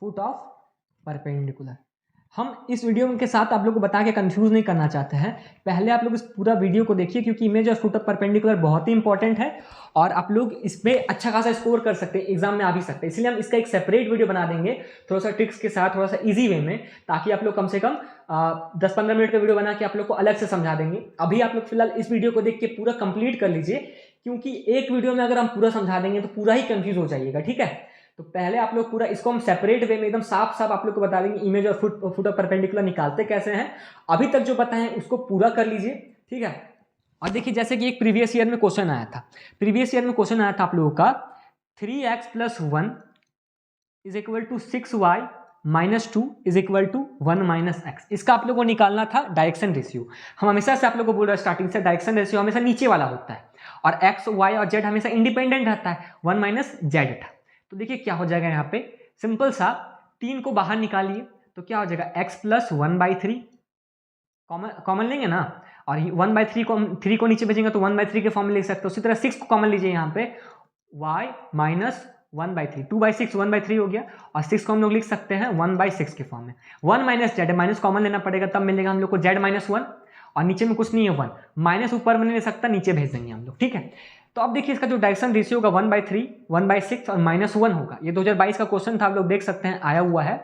foot of perpendicular. हम इस वीडियो के साथ आप लोग को बता के कंफ्यूज नहीं करना चाहते हैं, पहले आप लोग इस पूरा वीडियो को देखिए, क्योंकि इमेज और फुट ऑफ परपेंडिकुलर बहुत ही इंपॉर्टेंट है, और आप लोग इस पर अच्छा खासा स्कोर कर सकते हैं, एग्जाम में आ भी सकते हैं, इसलिए हम इसका एक सेपरेट वीडियो बना देंगे थोड़ा सा ट्रिक्स के साथ, थोड़ा सा इजी वे में, ताकि आप लोग कम से कम 10-15 मिनट का वीडियो बना के आप लोग को अलग से समझा देंगे। अभी आप लोग फिलहाल इस वीडियो को देख के पूरा कंप्लीट कर लीजिए, क्योंकि एक वीडियो में अगर हम पूरा समझा देंगे तो पूरा ही कंफ्यूज हो जाइएगा, ठीक है। तो पहले आप लोग पूरा इसको हम सेपरेट वे में एकदम साफ साफ आप लोग को बता देंगे, इमेज और फुट ऑफ परपेंडिकुलर निकालते कैसे हैं, अभी तक जो बताएं उसको पूरा कर लीजिए, ठीक है। और देखिए जैसे कि एक प्रीवियस ईयर में क्वेश्चन आया था, प्रीवियस ईयर में क्वेश्चन आया था आप लोगों का 3x + 1 is equal to 6y -2 is equal to 1 minus X. इसका आप लोग को निकालना था डायरेक्शन रेशियो। हम हमेशा से आप लोग को बोल रहे हैं स्टार्टिंग से डायरेक्शन रेशियो हमेशा नीचे वाला होता है और एक्स वाई और जेड हमेशा इंडिपेंडेंट रहता है, 1 माइनस जेड था। तो देखिए क्या हो जाएगा यहाँ पे, सिंपल सा 3 को बाहर निकालिए तो क्या हो जाएगा x प्लस 1/3 कॉमन लेंगे ना, और 1/3 को 3 को नीचे भेजेंगे तो 1/3 के फॉर्म में लिख सकते हो। उसी तरह 6 को कॉमन लीजिए यहाँ पे, y माइनस 1/3, 2/6 1/3 हो गया, और 6 को हम लोग लिख सकते हैं 1/6 के फॉर्म में। 1 माइनस जेड, माइनस कॉमन लेना पड़ेगा तब मिलेगा हम लोग को z माइनस 1, और नीचे में कुछ नहीं है 1, माइनस ऊपर में नहीं ले सकता, नीचे भेज देंगे हम लोग, ठीक है। तो अब देखिए इसका जो डायरेक्शन रेशियो होगा 1/3, 1/6 और -1 होगा। ये 2022 का क्वेश्चन था, आप लोग देख सकते हैं आया हुआ है।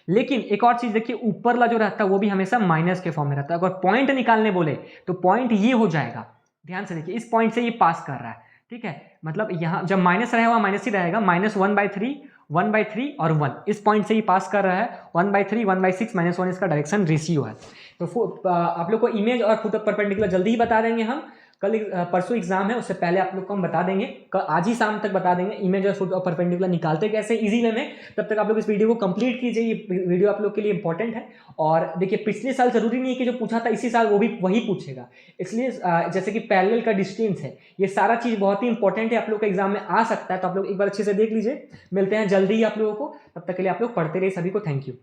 लेकिन एक और चीज देखिए, ऊपर वाला जो रहता है वो भी हमेशा माइनस के फॉर्म में रहता है। अगर पॉइंट निकालने बोले तो पॉइंट ये हो जाएगा, ध्यान से देखिए, इस पॉइंट से ये पास कर रहा है, ठीक है। मतलब यहाँ जब माइनस रहेगा माइनस ही रहेगा, -1/3, 1/3 और 1, इस पॉइंट से ही पास कर रहा है। 1/3, 1/6, -1 इसका डायरेक्शन रेशियो है। तो आप लोग को इमेज और फुट परपेंडिकुलर जल्दी ही बता देंगे हम। कल परसों एग्जाम है, उससे पहले आप लोग को हम बता देंगे, आज ही शाम तक बता देंगे इमेज और फुट और परपेंडिकुलर निकालते कैसे इजी वे में। तब तक आप लोग इस वीडियो को कंप्लीट कीजिए, ये वीडियो आप लोग के लिए इंपॉर्टेंट है। और देखिए पिछले साल जरूरी नहीं है कि जो पूछा था इसी साल वो भी वही पूछेगा, इसलिए जैसे कि पैरेलल का डिस्टेंस है, ये सारा चीज बहुत ही इंपॉर्टेंट है, आप लोग के एग्जाम में आ सकता है। तो आप लोग एक बार अच्छे से देख लीजिए। मिलते हैं जल्दी ही आप लोगों को, तब तक के लिए आप लोग पढ़ते रहिए। सभी को थैंक यू।